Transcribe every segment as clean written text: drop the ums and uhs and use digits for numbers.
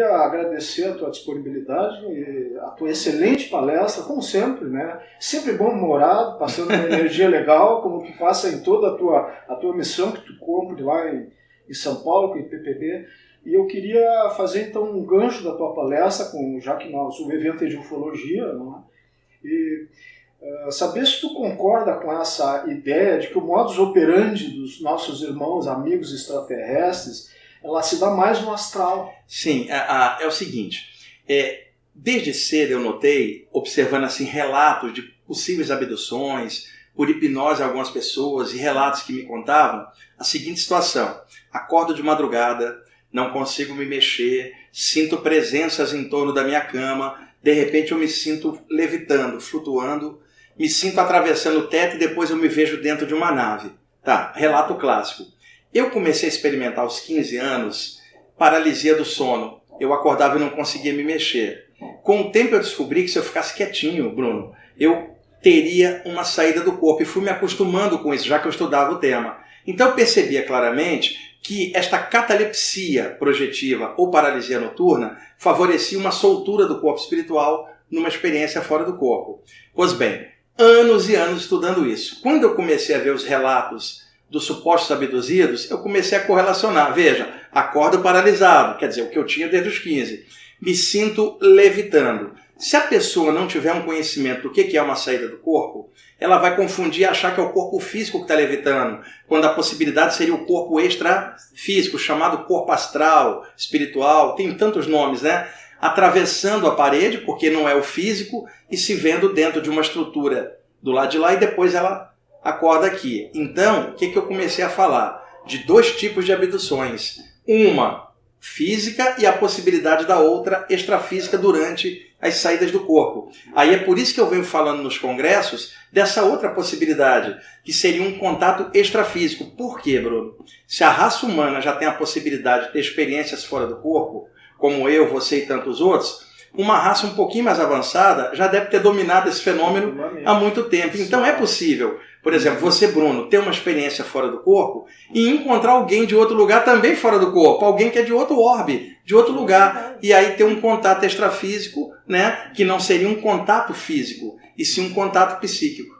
queria agradecer a tua disponibilidade e a tua excelente palestra, como sempre, né? Sempre bom-humorado, passando uma energia legal, como tu passa em toda a tua missão que tu cumpre lá em São Paulo, com o IPPB. E eu queria fazer então um gancho da tua palestra, já que o evento é de ufologia, não é? E saber se tu concorda com essa ideia de que o modus operandi dos nossos irmãos, amigos extraterrestres, ela se dá mais no astral. Sim, é o seguinte, desde cedo eu notei, observando assim relatos de possíveis abduções, por hipnose a algumas pessoas e relatos que me contavam, a seguinte situação: acordo de madrugada, não consigo me mexer, sinto presenças em torno da minha cama, de repente eu me sinto levitando, flutuando, me sinto atravessando o teto e depois eu me vejo dentro de uma nave. Tá, relato clássico. Eu comecei a experimentar aos 15 anos paralisia do sono. Eu acordava e não conseguia me mexer. Com o tempo eu descobri que se eu ficasse quietinho, Bruno, eu teria uma saída do corpo e fui me acostumando com isso, já que eu estudava o tema. Então eu percebia claramente que esta catalepsia projetiva ou paralisia noturna favorecia uma soltura do corpo espiritual numa experiência fora do corpo. Pois bem, anos e anos estudando isso. Quando eu comecei a ver os relatos dos supostos abduzidos, eu comecei a correlacionar. Veja, acordo paralisado, quer dizer, o que eu tinha desde os 15. Me sinto levitando. Se a pessoa não tiver um conhecimento do que é uma saída do corpo, ela vai confundir e achar que é o corpo físico que está levitando, quando a possibilidade seria o corpo extrafísico, chamado corpo astral, espiritual, tem tantos nomes, né? Atravessando a parede, porque não é o físico, e se vendo dentro de uma estrutura do lado de lá, e depois ela acorda aqui. Então, o que eu comecei a falar? De dois tipos de abduções. Uma física e a possibilidade da outra extrafísica durante as saídas do corpo. Aí é por isso que eu venho falando nos congressos dessa outra possibilidade, que seria um contato extrafísico. Por quê, Bruno? Se a raça humana já tem a possibilidade de ter experiências fora do corpo, como eu, você e tantos outros, uma raça um pouquinho mais avançada já deve ter dominado esse fenômeno há muito tempo. Então é possível, por exemplo, você, Bruno, ter uma experiência fora do corpo e encontrar alguém de outro lugar também fora do corpo, alguém que é de outro orbe, de outro lugar, e aí ter um contato extrafísico, né, que não seria um contato físico, e sim um contato psíquico.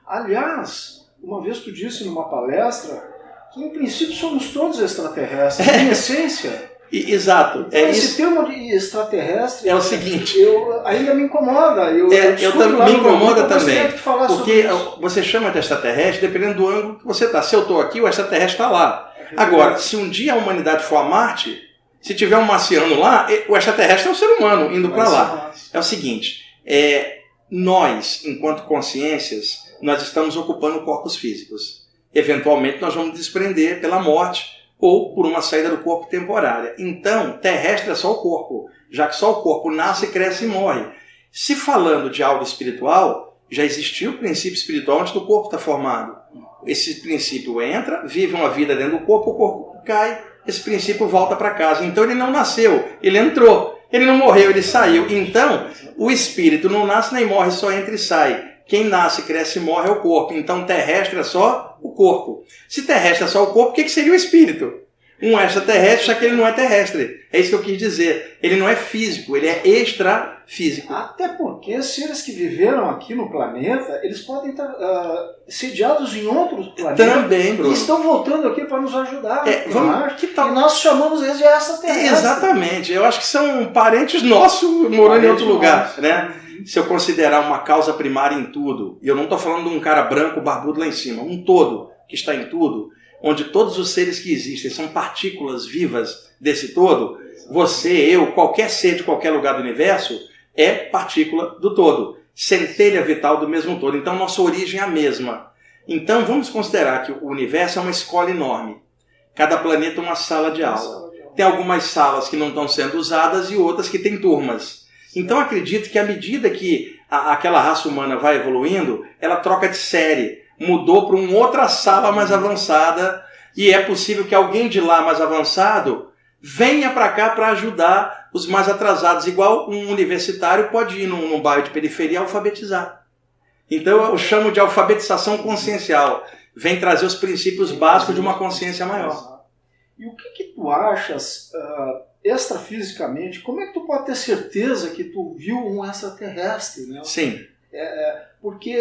Aliás, uma vez tu disse numa palestra que em princípio somos todos extraterrestres, em essência. Exato. Esse termo de extraterrestre é o seguinte, ainda me incomoda. Eu me incomoda também, porque você chama de extraterrestre dependendo do ângulo que você está. Se eu estou aqui, o extraterrestre está lá. Agora, se um dia a humanidade for a Marte, se tiver um marciano lá, o extraterrestre é um ser humano indo para lá. É o seguinte, nós, enquanto consciências, nós estamos ocupando corpos físicos. Eventualmente nós vamos desprender pela morte ou por uma saída do corpo temporária. Então, terrestre é só o corpo, já que só o corpo nasce, cresce e morre. Se falando de algo espiritual, já existiu o princípio espiritual antes do corpo estar formado. Esse princípio entra, vive uma vida dentro do corpo, o corpo cai, esse princípio volta para casa. Então ele não nasceu, ele entrou. Ele não morreu, ele saiu. Então, o espírito não nasce nem morre, só entra e sai. Quem nasce, cresce e morre é o corpo. Então, terrestre é só o corpo. Se terrestre é só o corpo, o que seria o espírito? Um extraterrestre, já que ele não é terrestre. É isso que eu quis dizer. Ele não é físico, ele é extrafísico. Até porque seres que viveram aqui no planeta, eles podem estar sediados em outros planetas. Também, Bruno. E estão voltando aqui para nos ajudar. Que tal? E nós chamamos eles de extraterrestres. Exatamente. Eu acho que são parentes nossos morando em outro lugar, né? Se eu considerar uma causa primária em tudo, e eu não estou falando de um cara branco barbudo lá em cima, um todo que está em tudo, onde todos os seres que existem são partículas vivas desse todo, você, eu, qualquer ser de qualquer lugar do universo é partícula do todo, centelha vital do mesmo todo. Então nossa origem é a mesma. Então vamos considerar que o universo é uma escola enorme. Cada planeta é uma sala de aula. Tem algumas salas que não estão sendo usadas e outras que têm turmas. Então acredito que à medida que aquela raça humana vai evoluindo, ela troca de série, mudou para uma outra sala mais avançada, e é possível que alguém de lá mais avançado venha para cá para ajudar os mais atrasados, igual um universitário pode ir num bairro de periferia e alfabetizar. Então eu chamo de alfabetização consciencial, vem trazer os princípios básicos de uma consciência maior. E o que tu achas extrafisicamente? Como é que tu pode ter certeza que tu viu um extraterrestre, né? Sim. Porque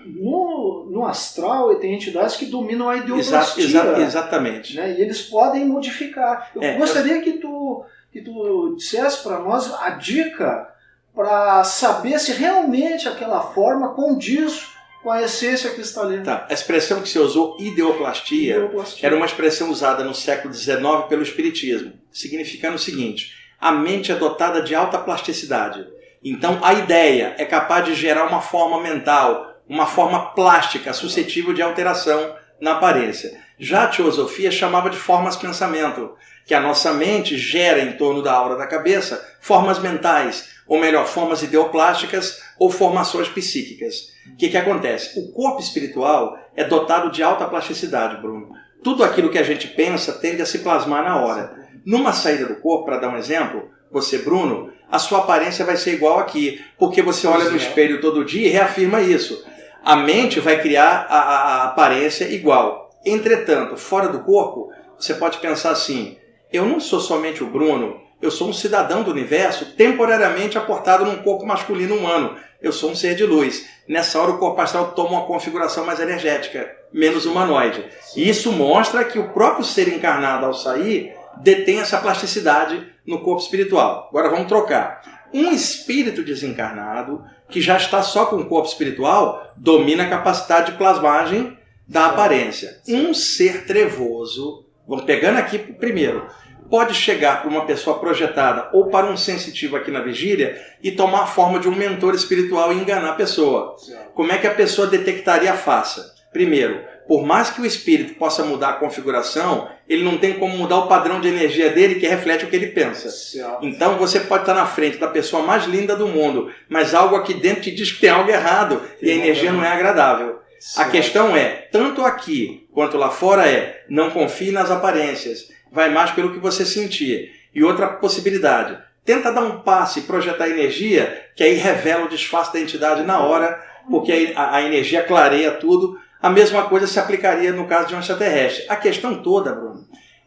no astral tem entidades que dominam a ideoplastia. Exatamente. Né? E eles podem modificar. Eu gostaria que tu dissesse para nós a dica para saber se realmente aquela forma condiz com a essência cristalina. Tá. A expressão que você usou, ideoplastia, era uma expressão usada no século XIX pelo Espiritismo, significando o seguinte: a mente é dotada de alta plasticidade. Então a ideia é capaz de gerar uma forma mental, uma forma plástica, suscetível de alteração na aparência. Já a teosofia chamava de formas-pensamento, que a nossa mente gera em torno da aura da cabeça formas mentais, ou melhor, formas ideoplásticas ou formações psíquicas. O que acontece? O corpo espiritual é dotado de alta plasticidade, Bruno. Tudo aquilo que a gente pensa tende a se plasmar na hora. Numa saída do corpo, para dar um exemplo, você, Bruno, a sua aparência vai ser igual aqui, porque você olha no espelho todo dia e reafirma isso. A mente vai criar a aparência igual. Entretanto, fora do corpo, você pode pensar assim: eu não sou somente o Bruno, eu sou um cidadão do universo temporariamente aportado num corpo masculino humano. Eu sou um ser de luz. Nessa hora o corpo astral toma uma configuração mais energética, menos humanoide. E isso mostra que o próprio ser encarnado, ao sair, detém essa plasticidade no corpo espiritual. Agora vamos trocar. Um espírito desencarnado, que já está só com o corpo espiritual, domina a capacidade de plasmagem da aparência. Um ser trevoso, vamos pegando aqui primeiro, pode chegar para uma pessoa projetada ou para um sensitivo aqui na vigília e tomar a forma de um mentor espiritual e enganar a pessoa. Como é que a pessoa detectaria a face? Primeiro, por mais que o espírito possa mudar a configuração, ele não tem como mudar o padrão de energia dele, que reflete o que ele pensa. Então você pode estar na frente da pessoa mais linda do mundo, mas algo aqui dentro te diz que tem algo errado e a energia não é agradável. A questão é, tanto aqui quanto lá fora não confie nas aparências. Vai mais pelo que você sentir. E outra possibilidade, tenta dar um passe e projetar energia, que aí revela o disfarce da entidade na hora, porque aí a energia clareia tudo. A mesma coisa se aplicaria no caso de um extraterrestre. A questão toda, Bruno,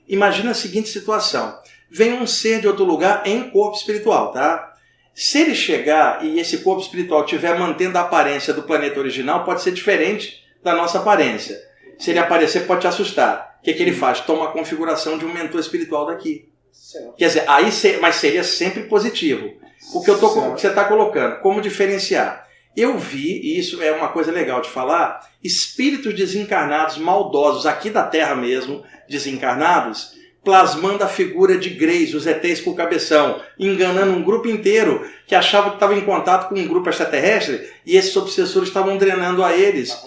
imagina a seguinte situação: vem um ser de outro lugar em corpo espiritual, tá? Se ele chegar e esse corpo espiritual estiver mantendo a aparência do planeta original, pode ser diferente da nossa aparência. Se ele aparecer, pode te assustar. O que ele faz? Toma a configuração de um mentor espiritual daqui. Certo. Quer dizer, mas seria sempre positivo. O que você está colocando, como diferenciar? Eu vi, e isso é uma coisa legal de falar, espíritos desencarnados, maldosos, aqui da Terra mesmo, desencarnados, plasmando a figura de Greys, os ETs com o cabeção, enganando um grupo inteiro que achava que estava em contato com um grupo extraterrestre e esses obsessores estavam drenando a eles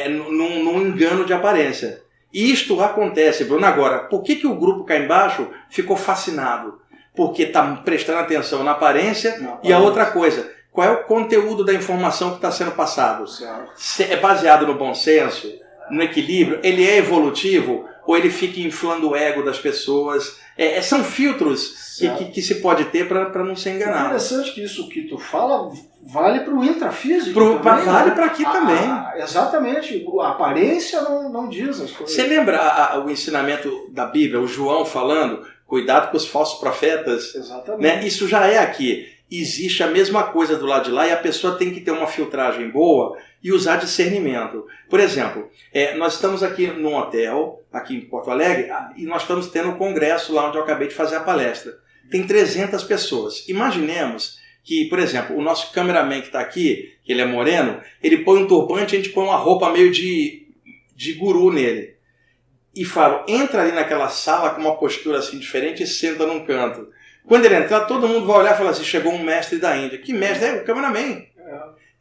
num engano de aparência. Isto acontece, Bruno. Agora, por que o grupo cá embaixo ficou fascinado? Porque está prestando atenção na aparência e a outra coisa, qual é o conteúdo da informação que está sendo passado? É baseado no bom senso, no equilíbrio? Ele é evolutivo? Ou ele fica inflando o ego das pessoas? São filtros que se pode ter para não ser enganado. É interessante que isso que tu fala vale para o intrafísico. Vale para aqui também. Exatamente. A aparência não diz as coisas. Você lembra o ensinamento da Bíblia, o João falando, cuidado com os falsos profetas? Exatamente. Né? Isso já é aqui. Existe a mesma coisa do lado de lá e a pessoa tem que ter uma filtragem boa e usar discernimento. Por exemplo, nós estamos aqui num hotel, aqui em Porto Alegre, e nós estamos tendo um congresso lá onde eu acabei de fazer a palestra. Tem 300 pessoas. Imaginemos que, por exemplo, o nosso cameraman que está aqui, que ele é moreno, ele põe um turbante e a gente põe uma roupa meio de guru nele. E fala, entra ali naquela sala com uma postura assim diferente e senta num canto. Quando ele entrar, todo mundo vai olhar e falar assim, chegou um mestre da Índia. Que mestre? É o cameraman.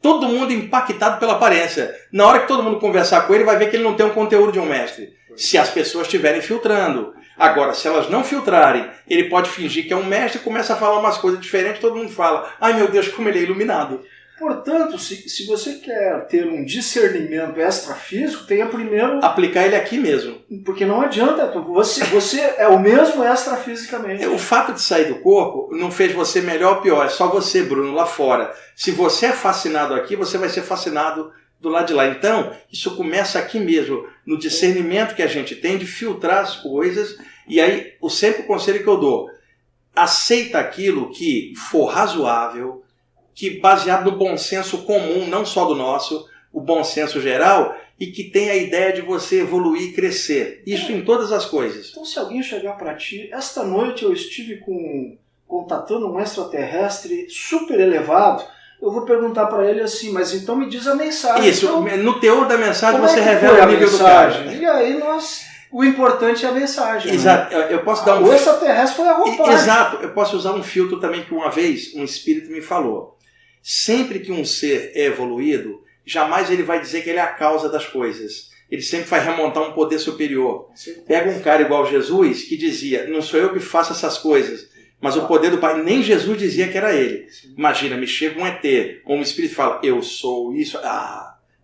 Todo mundo impactado pela aparência. Na hora que todo mundo conversar com ele, vai ver que ele não tem um conteúdo de um mestre. Se as pessoas estiverem filtrando. Agora, se elas não filtrarem, ele pode fingir que é um mestre e começa a falar umas coisas diferentes, todo mundo fala, ai meu Deus, como ele é iluminado. Portanto, se você quer ter um discernimento extrafísico, tenha primeiro... aplicar ele aqui mesmo. Porque não adianta, você é o mesmo extrafisicamente. O fato de sair do corpo não fez você melhor ou pior, é só você, Bruno, lá fora. Se você é fascinado aqui, você vai ser fascinado do lado de lá. Então, isso começa aqui mesmo, no discernimento que a gente tem de filtrar as coisas. E aí, sempre o conselho que eu dou, aceita aquilo que for razoável, que baseado no bom senso comum, não só do nosso, o bom senso geral, e que tem a ideia de você evoluir e crescer. Isso em todas as coisas. Então, se alguém chegar para ti, esta noite eu estive contatando um extraterrestre super elevado, eu vou perguntar para ele assim, mas então me diz a mensagem. Isso, então, no teor da mensagem você revela o nível do cara. E aí o importante é a mensagem. Exato, né? Eu posso dar o extraterrestre foi a roupagem. Exato, eu posso usar um filtro também que uma vez um espírito me falou. Sempre que um ser é evoluído, jamais ele vai dizer que ele é a causa das coisas. Ele sempre vai remontar um poder superior. Pega um cara igual Jesus que dizia, não sou eu que faço essas coisas, mas o poder do Pai, nem Jesus dizia que era ele. Imagina, me chega um ET, ou um espírito fala, eu sou isso.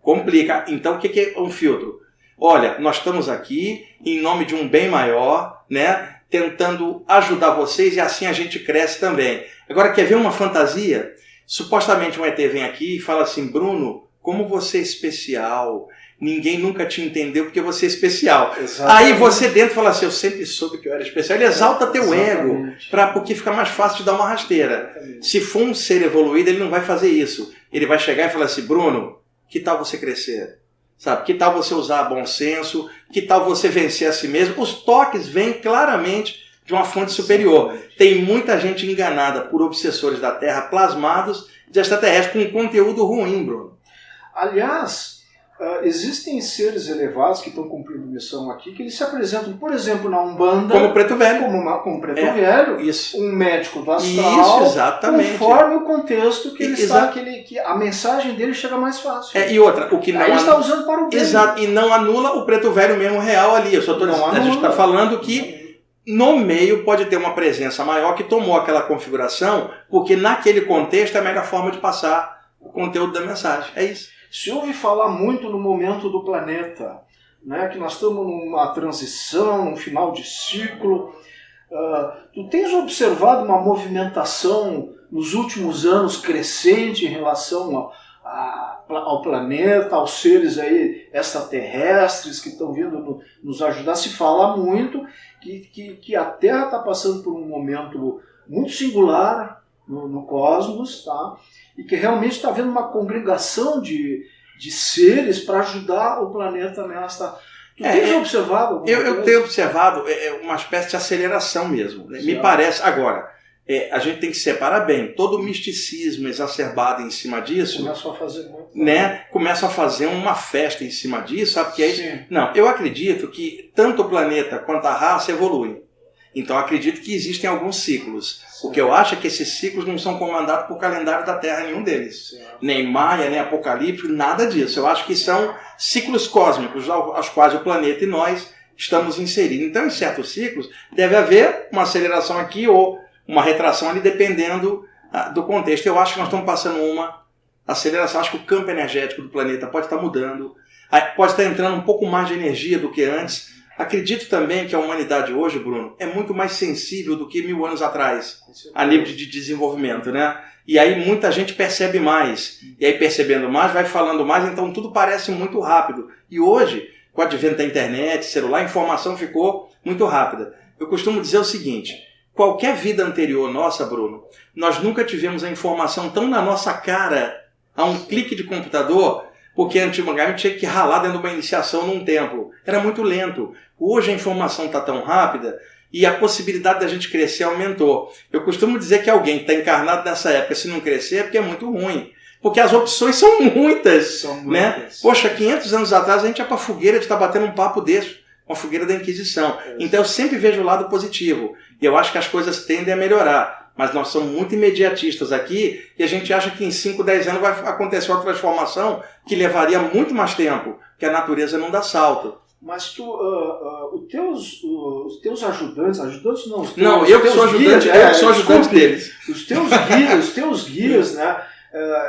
Complica. Então o que é um filtro? Olha, nós estamos aqui em nome de um bem maior, né? Tentando ajudar vocês e assim a gente cresce também. Agora, quer ver uma fantasia? Supostamente um ET vem aqui e fala assim, Bruno, como você é especial, ninguém nunca te entendeu porque você é especial. Exatamente. Aí você dentro fala assim, eu sempre soube que eu era especial. Ele exalta teu ego, porque fica mais fácil de dar uma rasteira. Exatamente. Se for um ser evoluído, ele não vai fazer isso. Ele vai chegar e falar assim, Bruno, que tal você crescer? Sabe? Que tal você usar bom senso? Que tal você vencer a si mesmo? Os toques vêm claramente de uma fonte superior. Exatamente. Tem muita gente enganada por obsessores da Terra plasmados de extraterrestres com conteúdo ruim, Bruno. Aliás, existem seres elevados que estão cumprindo missão aqui, que eles se apresentam, por exemplo, na Umbanda, como Preto Velho, como Preto Velho, isso. Um médico do astral, isso, exatamente. Conforme o contexto que ele está, que a mensagem dele chega mais fácil. E outra, o que não ele está usando para o bem. Exato, e não anula o Preto Velho mesmo real ali. Eu só estou dizendo, a gente está falando que no meio pode ter uma presença maior que tomou aquela configuração, porque naquele contexto é a melhor forma de passar o conteúdo da mensagem. É isso. Se ouve falar muito no momento do planeta, né, que nós estamos numa transição, num final de ciclo. Tu tens observado uma movimentação nos últimos anos crescente em relação ao planeta, aos seres aí extraterrestres que estão vindo nos ajudar? Se fala muito que a Terra está passando por um momento muito singular no cosmos, tá? E que realmente está havendo uma congregação de seres para ajudar o planeta nesta... Tu tens observado alguma coisa? Eu tenho observado uma espécie de aceleração mesmo. Né? Me parece... Agora, a gente tem que separar bem. Todo o misticismo exacerbado em cima disso... Começam a fazer muito. Né? Começam a fazer uma festa em cima disso, sabe? Que é não, eu acredito que tanto o planeta quanto a raça evoluem. Então, acredito que existem alguns ciclos. Sim. O que eu acho é que esses ciclos não são comandados por calendário da Terra, nenhum deles. Sim. Nem Maia, nem Apocalipse, nada disso. Eu acho que são ciclos cósmicos aos quais o planeta e nós estamos inseridos. Então, em certos ciclos, deve haver uma aceleração aqui ou uma retração ali, dependendo do contexto. Eu acho que nós estamos passando uma aceleração. Acho que o campo energético do planeta pode estar mudando. Pode estar entrando um pouco mais de energia do que antes. Acredito também que a humanidade hoje, Bruno, é muito mais sensível do que 1000 anos atrás, a nível de desenvolvimento, né? E aí muita gente percebe mais, e aí percebendo mais, vai falando mais, então tudo parece muito rápido. E hoje, com o advento da internet, celular, a informação ficou muito rápida. Eu costumo dizer o seguinte, qualquer vida anterior nossa, Bruno, nós nunca tivemos a informação tão na nossa cara, a um clique de computador, porque antigamente tinha que ralar dentro de uma iniciação num templo. Era muito lento. Hoje a informação está tão rápida e a possibilidade da gente crescer aumentou. Eu costumo dizer que alguém que está encarnado nessa época, se não crescer, é porque é muito ruim. Porque as opções são muitas. Né? Poxa, 500 anos atrás a gente ia para a fogueira de estar batendo um papo desse, uma fogueira da Inquisição. Então eu sempre vejo o lado positivo. E eu acho que as coisas tendem a melhorar. Mas nós somos muito imediatistas aqui e a gente acha que em 5, 10 anos vai acontecer uma transformação que levaria muito mais tempo, que a natureza não dá salto. Mas os teus ajudantes não, os teus, não, eu que sou ajudante, eu sou ajudante deles. Os teus guias, né?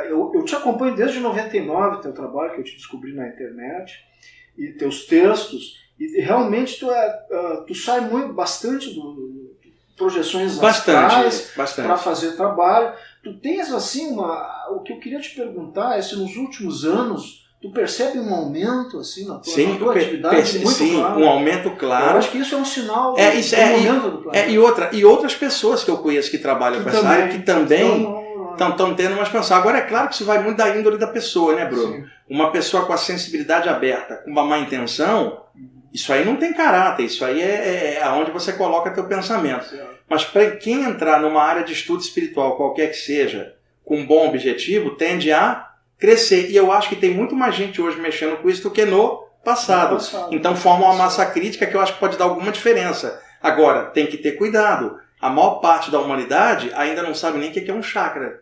Eu te acompanho desde 99, teu trabalho que eu te descobri na internet, e teus textos, e realmente tu sai bastante do projeções astrais para fazer trabalho. Tu tens assim o que eu queria te perguntar é se nos últimos anos tu percebe um aumento assim na tua atividade muito claro. Um aumento claro. Eu acho que isso é um sinal do momento do planeta. E outras pessoas que eu conheço que trabalham com essa área que também estão tendo uma expansão. Agora, é claro que isso vai muito da índole da pessoa, né, Bruno? Sim. Uma pessoa com a sensibilidade aberta, com uma má intenção, isso aí não tem caráter, isso aí é aonde você coloca teu pensamento. Sim. Mas para quem entrar numa área de estudo espiritual, qualquer que seja, com um bom objetivo, tende a crescer. E eu acho que tem muito mais gente hoje mexendo com isso do que no passado. Então forma uma massa crítica que eu acho que pode dar alguma diferença. Agora, tem que ter cuidado. A maior parte da humanidade ainda não sabe nem o que é um chakra.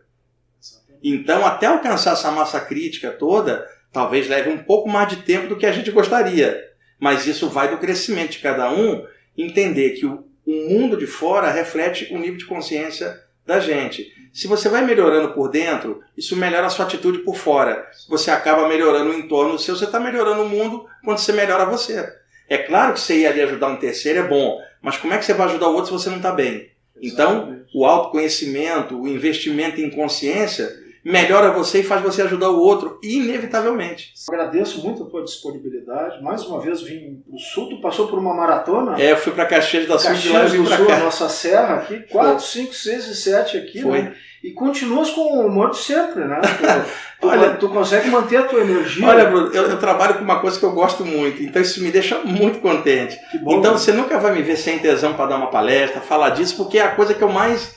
Então, até alcançar essa massa crítica toda, talvez leve um pouco mais de tempo do que a gente gostaria. Mas isso vai do crescimento de cada um, entender que o mundo de fora reflete o nível de consciência da gente. Se você vai melhorando por dentro, isso melhora a sua atitude por fora. Você acaba melhorando o entorno seu, você está melhorando o mundo quando você melhora você. É claro que você ir ali ajudar um terceiro é bom, mas como é que você vai ajudar o outro se você não está bem? Então, o autoconhecimento, o investimento em consciência melhora você e faz você ajudar o outro, inevitavelmente. Agradeço muito a tua disponibilidade. Mais uma vez vim para o Sul, tu passou por uma maratona. Eu fui para Caxias do Sul, de lá vim para cá. Nossa serra aqui, 4, 5, 6 e 7 aqui. Foi. Né? E continuas com o humor de sempre, né? Tu consegue manter a tua energia. Olha, Bruno, eu trabalho com uma coisa que eu gosto muito, então isso me deixa muito contente. Que bom, então né? Você nunca vai me ver sem tesão para dar uma palestra, falar disso, porque é a coisa que eu mais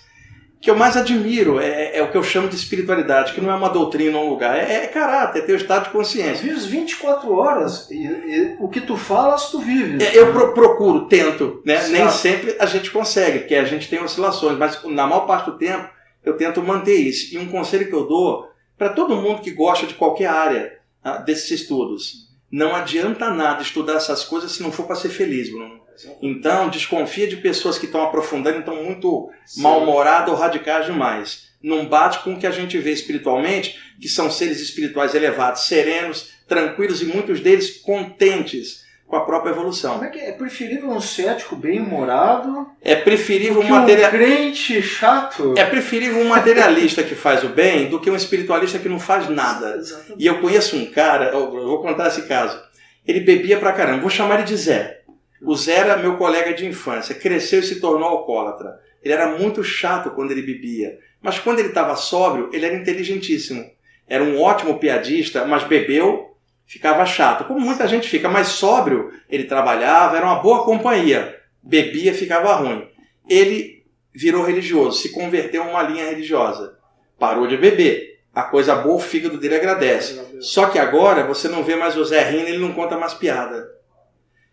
admiro, é o que eu chamo de espiritualidade, que não é uma doutrina ou um lugar, é caráter, é teu estado de consciência. Vives 24 horas e o que tu falas, tu vives. Eu procuro, tento, né? Nem sempre a gente consegue, porque a gente tem oscilações, mas na maior parte do tempo eu tento manter isso. E um conselho que eu dou para todo mundo que gosta de qualquer área desses estudos, não adianta nada estudar essas coisas se não for para ser feliz, Bruno. Então, desconfia de pessoas que estão aprofundando e estão muito mal-humoradas ou radicais demais. Não bate com o que a gente vê espiritualmente, que são seres espirituais elevados, serenos, tranquilos e muitos deles contentes com a própria evolução. Como é que é preferível um cético bem-humorado? É preferível um crente chato? É preferível um materialista que faz o bem do que um espiritualista que não faz nada. Exatamente. E eu conheço um cara, eu vou contar esse caso. Ele bebia pra caramba, vou chamar ele de Zé. O Zé era meu colega de infância, cresceu e se tornou alcoólatra. Ele era muito chato quando ele bebia, mas quando ele estava sóbrio, ele era inteligentíssimo. Era um ótimo piadista, mas bebeu, ficava chato. Como muita gente fica, mas sóbrio, ele trabalhava, era uma boa companhia. Bebia, ficava ruim. Ele virou religioso, se converteu em uma linha religiosa. Parou de beber. A coisa boa, o fígado dele agradece. Só que agora você não vê mais o Zé rindo, ele não conta mais piada.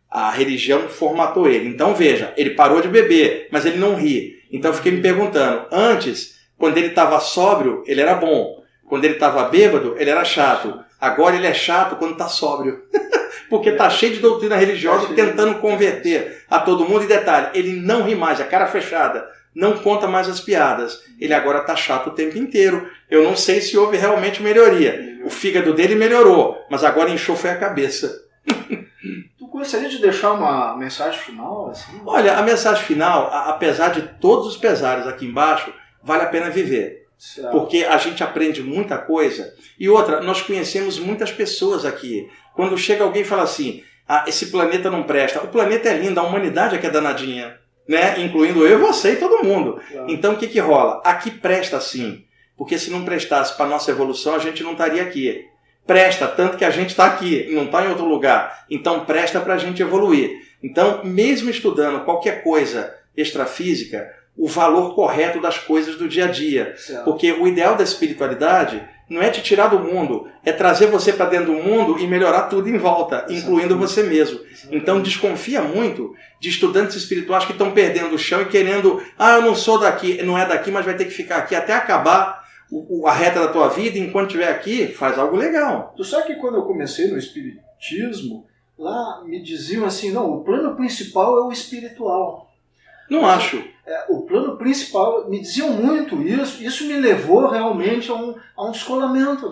A religião formatou ele. Então veja, ele parou de beber, mas ele não ri. Então eu fiquei me perguntando, antes, quando ele estava sóbrio, ele era bom. Quando ele estava bêbado, ele era chato. Agora ele é chato quando está sóbrio. Porque está cheio de doutrina religiosa tentando converter a todo mundo. E detalhe, ele não ri mais, a cara fechada. Não conta mais as piadas. Ele agora está chato o tempo inteiro. Eu não sei se houve realmente melhoria. O fígado dele melhorou, mas agora inchou foi a cabeça. Tu gostaria de deixar uma mensagem final? Assim? Olha, a mensagem final, apesar de todos os pesares aqui embaixo, vale a pena viver. Certo. Porque a gente aprende muita coisa. E outra, nós conhecemos muitas pessoas aqui. Quando chega alguém e fala assim, esse planeta não presta. O planeta é lindo, a humanidade é que é danadinha. Né? Incluindo eu, você e todo mundo. Claro. Então o que rola? Aqui presta sim. Porque se não prestasse para a nossa evolução, a gente não estaria aqui. Presta, tanto que a gente está aqui, não está em outro lugar. Então presta para a gente evoluir. Então, mesmo estudando qualquer coisa extrafísica, o valor correto das coisas do dia a dia. Certo. Porque o ideal da espiritualidade não é te tirar do mundo, é trazer você para dentro do mundo e melhorar tudo em volta, incluindo você mesmo. Então desconfia muito de estudantes espirituais que estão perdendo o chão e querendo, eu não sou daqui, não é daqui, mas vai ter que ficar aqui até acabar a reta da tua vida, enquanto estiver aqui, faz algo legal. Tu sabe que quando eu comecei no espiritismo, lá me diziam assim, não, o plano principal é o espiritual. Não acho. O plano principal, me diziam muito isso me levou realmente a um descolamento.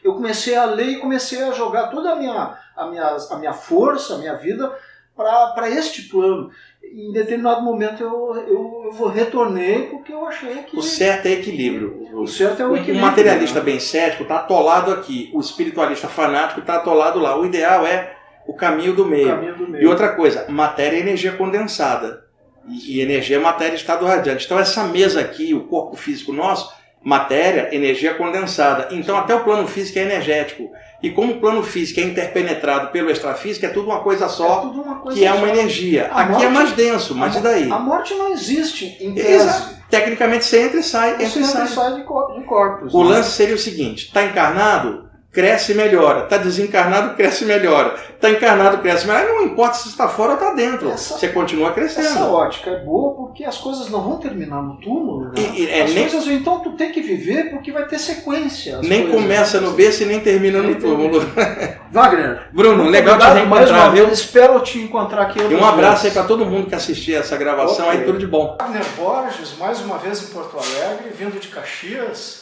Eu comecei a ler e comecei a jogar toda a minha força, a minha vida para este plano. Em determinado momento eu retornei porque eu achei que... O certo é equilíbrio. O certo é o equilíbrio. O materialista bem cético está atolado aqui, o espiritualista fanático está atolado lá. O ideal é o caminho do meio. E outra coisa, matéria é energia condensada. E energia é matéria estado radiante. Então essa mesa aqui, o corpo físico nosso, matéria, energia condensada. Então até o plano físico é energético. E como o plano físico é interpenetrado pelo extrafísico, é tudo uma coisa só, que é uma energia. Aqui é mais denso, mas e daí? A morte não existe em tese. Tecnicamente você entra e sai, entra e sai de corpos. O lance seria o seguinte, está encarnado, cresce e melhora. Está desencarnado, cresce e melhora. Está encarnado, cresce e melhora. Não importa se está fora ou está dentro. Você continua crescendo. Essa ótica é boa porque as coisas não vão terminar no túmulo. Né? Coisas, então tu tem que viver porque vai ter sequência. Nem começa no berço e nem termina no túmulo. Wagner. Bruno, legal te reencontrar, viu? Espero te encontrar aqui. E um abraço aí para todo mundo que assistiu essa gravação. Aí tudo de bom. Wagner Borges, mais uma vez em Porto Alegre, vindo de Caxias.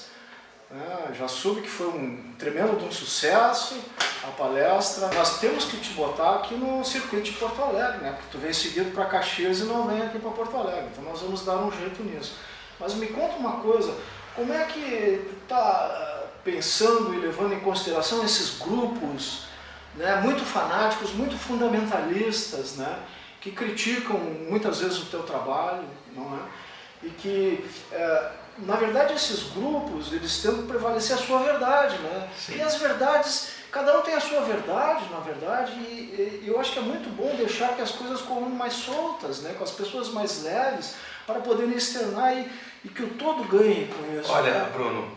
Já soube que foi um tremendo de um sucesso a palestra. Nós temos que te botar aqui no circuito de Porto Alegre, né? Porque tu vem seguido para Caxias e não vem aqui para Porto Alegre. Então nós vamos dar um jeito nisso. Mas me conta uma coisa, como é que tu está pensando e levando em consideração esses grupos, né, muito fanáticos, muito fundamentalistas, né, que criticam muitas vezes o teu trabalho, não é? E que... na verdade, esses grupos, eles tentam prevalecer a sua verdade, né? Sim. E as verdades, cada um tem a sua verdade, na verdade, e eu acho que é muito bom deixar que as coisas corram mais soltas, né? Com as pessoas mais leves, para poderem externar e que o todo ganhe com isso. Olha, né? Bruno,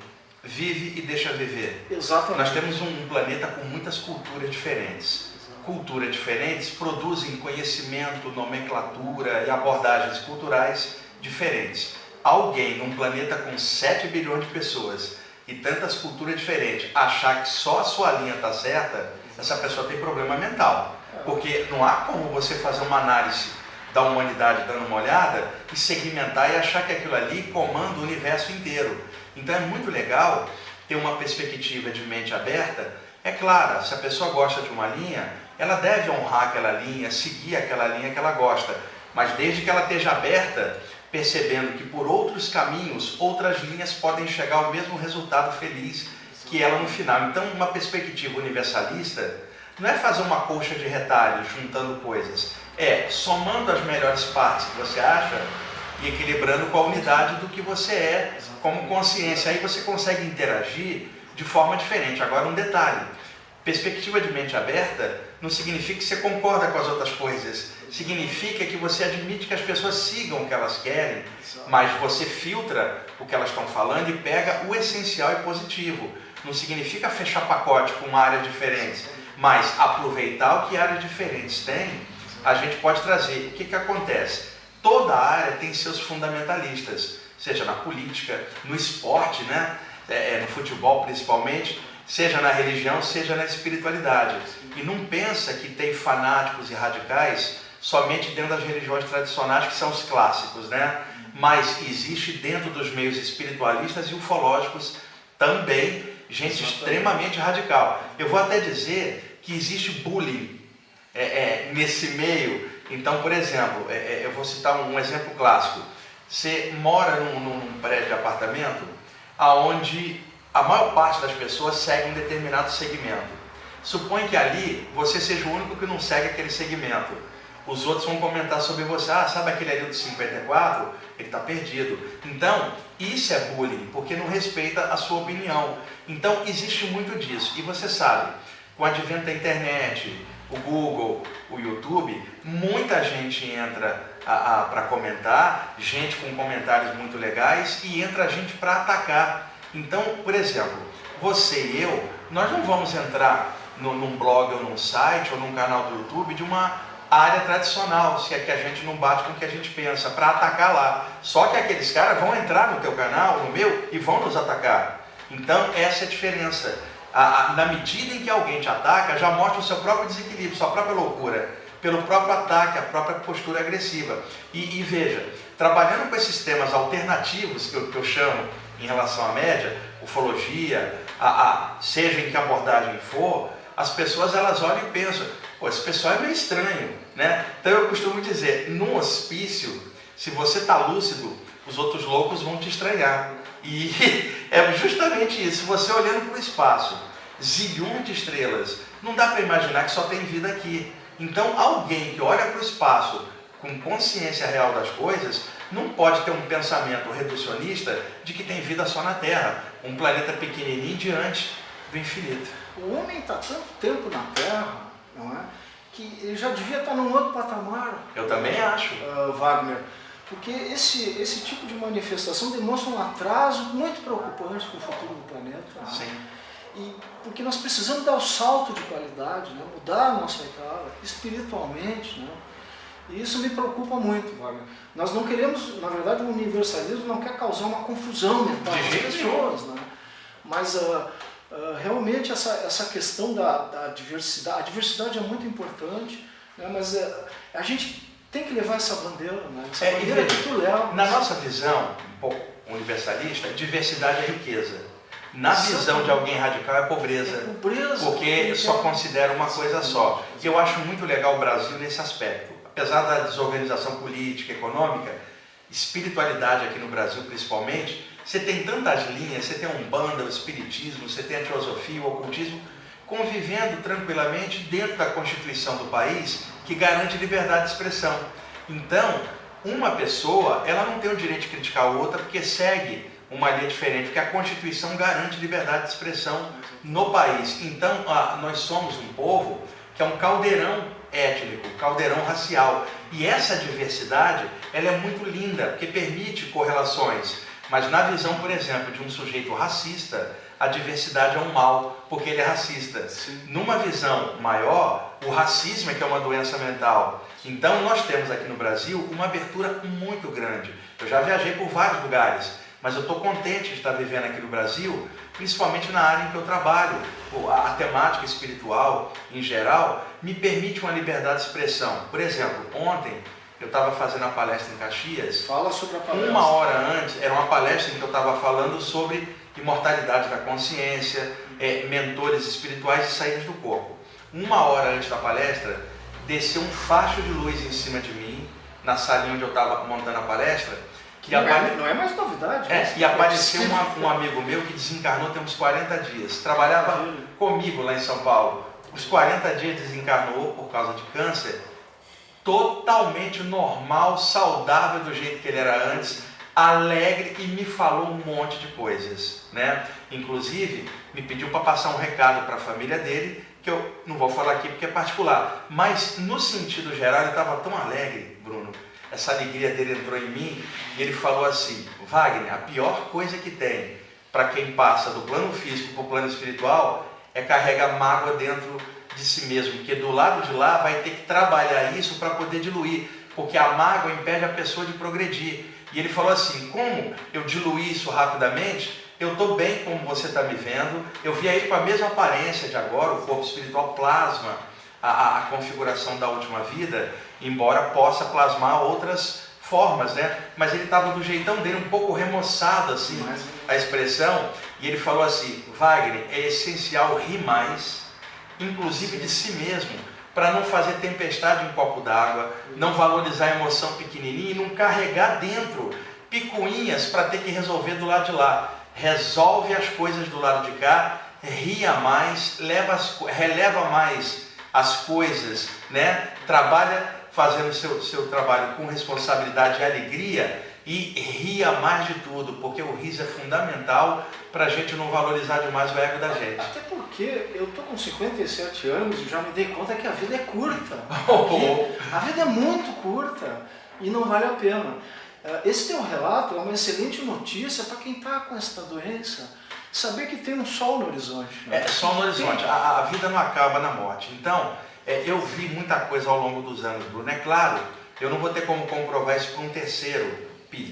vive e deixa viver. Exatamente. Nós temos um planeta com muitas culturas diferentes. Culturas diferentes produzem conhecimento, nomenclatura e abordagens culturais diferentes. Alguém num planeta com 7 bilhões de pessoas e tantas culturas diferentes achar que só a sua linha está certa, essa pessoa tem problema mental. Porque não há como você fazer uma análise da humanidade dando uma olhada e segmentar e achar que aquilo ali comanda o universo inteiro. Então é muito legal ter uma perspectiva de mente aberta. É claro, se a pessoa gosta de uma linha, ela deve honrar aquela linha, seguir aquela linha que ela gosta. Mas desde que ela esteja aberta, percebendo que por outros caminhos, outras linhas podem chegar ao mesmo resultado feliz que ela no final. Então, uma perspectiva universalista não é fazer uma colcha de retalhos, juntando coisas. É somando as melhores partes que você acha e equilibrando com a unidade do que você é como consciência. Aí você consegue interagir de forma diferente. Agora, um detalhe. Perspectiva de mente aberta não significa que você concorda com as outras coisas. Significa que você admite que as pessoas sigam o que elas querem, mas você filtra o que elas estão falando e pega o essencial e positivo. Não significa fechar pacote com áreas diferentes, mas aproveitar o que áreas diferentes têm, a gente pode trazer. O que acontece? Toda área tem seus fundamentalistas, seja na política, no esporte, né? No futebol principalmente, seja na religião, seja na espiritualidade. E não pensa que tem fanáticos e radicais somente dentro das religiões tradicionais, que são os clássicos, né? Mas existe dentro dos meios espiritualistas e ufológicos também gente extremamente radical. Eu vou até dizer que existe bullying nesse meio. Então, por exemplo, eu vou citar um exemplo clássico. Você mora num prédio de apartamento onde a maior parte das pessoas segue um determinado segmento. Supõe que ali você seja o único que não segue aquele segmento. Os outros vão comentar sobre você. Ah, sabe aquele ali do 54? Ele está perdido. Então, isso é bullying, porque não respeita a sua opinião. Então, existe muito disso. E você sabe, com o advento da internet, o Google, o YouTube, muita gente entra para comentar, gente com comentários muito legais, e entra gente para atacar. Então, por exemplo, você e eu, nós não vamos entrar num blog ou num site ou num canal do YouTube de uma área tradicional, se é que a gente não bate com o que a gente pensa, para atacar lá. Só que aqueles caras vão entrar no teu canal, no meu, e vão nos atacar. Então, essa é a diferença. Na medida em que alguém te ataca, já mostra o seu próprio desequilíbrio, sua própria loucura, pelo próprio ataque, a própria postura agressiva. E veja, trabalhando com esses temas alternativos, que eu chamo em relação à média, ufologia, seja em que abordagem for, as pessoas elas olham e pensam, pô, esse pessoal é meio estranho, né? Então eu costumo dizer, num hospício, se você está lúcido, os outros loucos vão te estranhar. E é justamente isso, você olhando para o espaço, zilhões de estrelas, não dá para imaginar que só tem vida aqui. Então alguém que olha para o espaço com consciência real das coisas, não pode ter um pensamento reducionista de que tem vida só na Terra, um planeta pequenininho diante do infinito. O homem está tanto tempo na Terra, não é? Que ele já devia estar num outro patamar. Eu também acho. Wagner, porque esse tipo de manifestação demonstra um atraso muito preocupante para o futuro do planeta. Não é? Sim. E porque nós precisamos dar o salto de qualidade, né? Mudar a nossa etapa espiritualmente, né? E isso me preocupa muito, Wagner. Nós não queremos, na verdade, o universalismo não quer causar uma confusão mental nas pessoas, né? Mas realmente essa questão da diversidade, a diversidade é muito importante, né? Mas a gente tem que levar essa bandeira, né? Essa bandeira que tu leva. Na nossa visão, um pouco universalista, diversidade é riqueza. Na visão de alguém radical é pobreza. É pobreza. Porque só considera uma coisa só. E eu acho muito legal o Brasil nesse aspecto. Apesar da desorganização política, econômica, espiritualidade aqui no Brasil principalmente, você tem tantas linhas, você tem a Umbanda, o Espiritismo, você tem a Teosofia, o Ocultismo, convivendo tranquilamente dentro da Constituição do país, que garante liberdade de expressão. Então, uma pessoa, ela não tem o direito de criticar a outra porque segue uma linha diferente, porque a Constituição garante liberdade de expressão no país. Então, nós somos um povo que é um caldeirão étnico, caldeirão racial. E essa diversidade, ela é muito linda, porque permite correlações. Mas na visão, por exemplo, de um sujeito racista, a diversidade é um mal, porque ele é racista. Sim. Numa visão maior, o racismo é que é uma doença mental. Então nós temos aqui no Brasil uma abertura muito grande. Eu já viajei por vários lugares, mas eu estou contente de estar vivendo aqui no Brasil, principalmente na área em que eu trabalho. A temática espiritual, em geral, me permite uma liberdade de expressão. Por exemplo, ontem eu estava fazendo a palestra em Caxias. Fala sobre a palestra. Uma hora antes, era uma palestra em que eu estava falando sobre imortalidade da consciência, mentores espirituais e saídas do corpo. Uma hora antes da palestra, desceu um facho de luz em cima de mim, na salinha onde eu estava montando a palestra. Não é mais novidade. E apareceu um amigo meu que desencarnou tem uns 40 dias. Trabalhava comigo lá em São Paulo. Os 40 dias desencarnou por causa de câncer. Totalmente normal, saudável do jeito que ele era antes, alegre, e me falou um monte de coisas, né? Inclusive, me pediu para passar um recado para a família dele, que eu não vou falar aqui porque é particular, mas no sentido geral ele estava tão alegre, Bruno, essa alegria dele entrou em mim, e ele falou assim: Wagner, a pior coisa que tem para quem passa do plano físico para o plano espiritual é carregar mágoa dentro de si mesmo, porque do lado de lá vai ter que trabalhar isso para poder diluir, porque a mágoa impede a pessoa de progredir. E ele falou assim: como eu diluí isso rapidamente, eu estou bem como você está me vendo, eu vi aí com a mesma aparência de agora, o corpo espiritual plasma a configuração da última vida, embora possa plasmar outras formas, né? Mas ele estava do jeitão dele, um pouco remoçado assim, a expressão, e ele falou assim: Wagner, é essencial rir mais, inclusive de si mesmo, para não fazer tempestade em copo d'água, não valorizar a emoção pequenininha e não carregar dentro picuinhas para ter que resolver do lado de lá. Resolve as coisas do lado de cá, ria mais, releva mais as coisas, né? Trabalha fazendo o seu trabalho com responsabilidade e alegria, e ria mais de tudo, porque o riso é fundamental para a gente não valorizar demais o ego da gente. Até porque eu estou com 57 anos e já me dei conta que a vida é curta. A vida é muito curta e não vale a pena. Esse teu relato é uma excelente notícia para quem está com esta doença. Saber que tem um sol no horizonte. Né? É, sol no horizonte. A vida não acaba na morte. Então, eu vi muita coisa ao longo dos anos, Bruno. É claro, eu não vou ter como comprovar isso para um terceiro,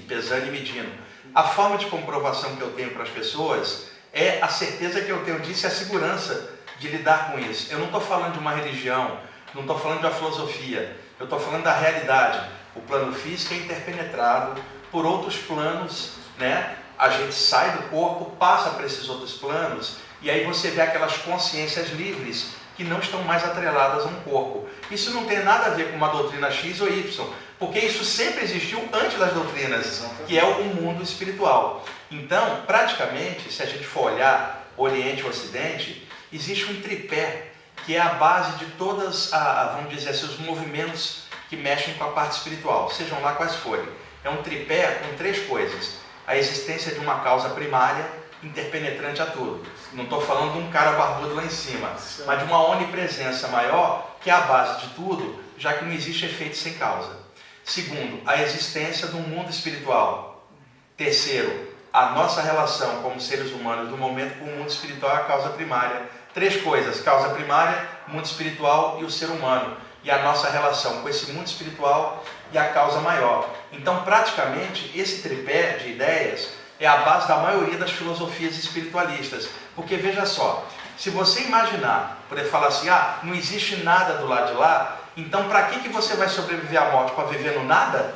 pesando e medindo. A forma de comprovação que eu tenho para as pessoas é a certeza que eu tenho disso e a segurança de lidar com isso. Eu não estou falando de uma religião, não estou falando de uma filosofia, eu estou falando da realidade. O plano físico é interpenetrado por outros planos, né? A gente sai do corpo, passa para esses outros planos, e aí você vê aquelas consciências livres que não estão mais atreladas a um corpo. Isso não tem nada a ver com uma doutrina X ou Y, porque isso sempre existiu antes das doutrinas, que é o mundo espiritual. Então, praticamente, se a gente for olhar Oriente e Ocidente, existe um tripé que é a base de todas, vamos dizer assim, os movimentos que mexem com a parte espiritual, sejam lá quais forem. É um tripé com 3 coisas: a existência de uma causa primária, interpenetrante a tudo. Não estou falando de um cara barbudo lá em cima, mas de uma onipresença maior, que é a base de tudo, já que não existe efeito sem causa. Segundo, a existência de um mundo espiritual. Terceiro, a nossa relação como seres humanos no momento com o mundo espiritual é a causa primária. 3 coisas: causa primária, mundo espiritual e o ser humano. E a nossa relação com esse mundo espiritual e a causa maior. Então, praticamente, esse tripé de ideias é a base da maioria das filosofias espiritualistas. Porque, veja só, se você imaginar, poder falar assim, não existe nada do lado de lá, então para que você vai sobreviver à morte? Para viver no nada?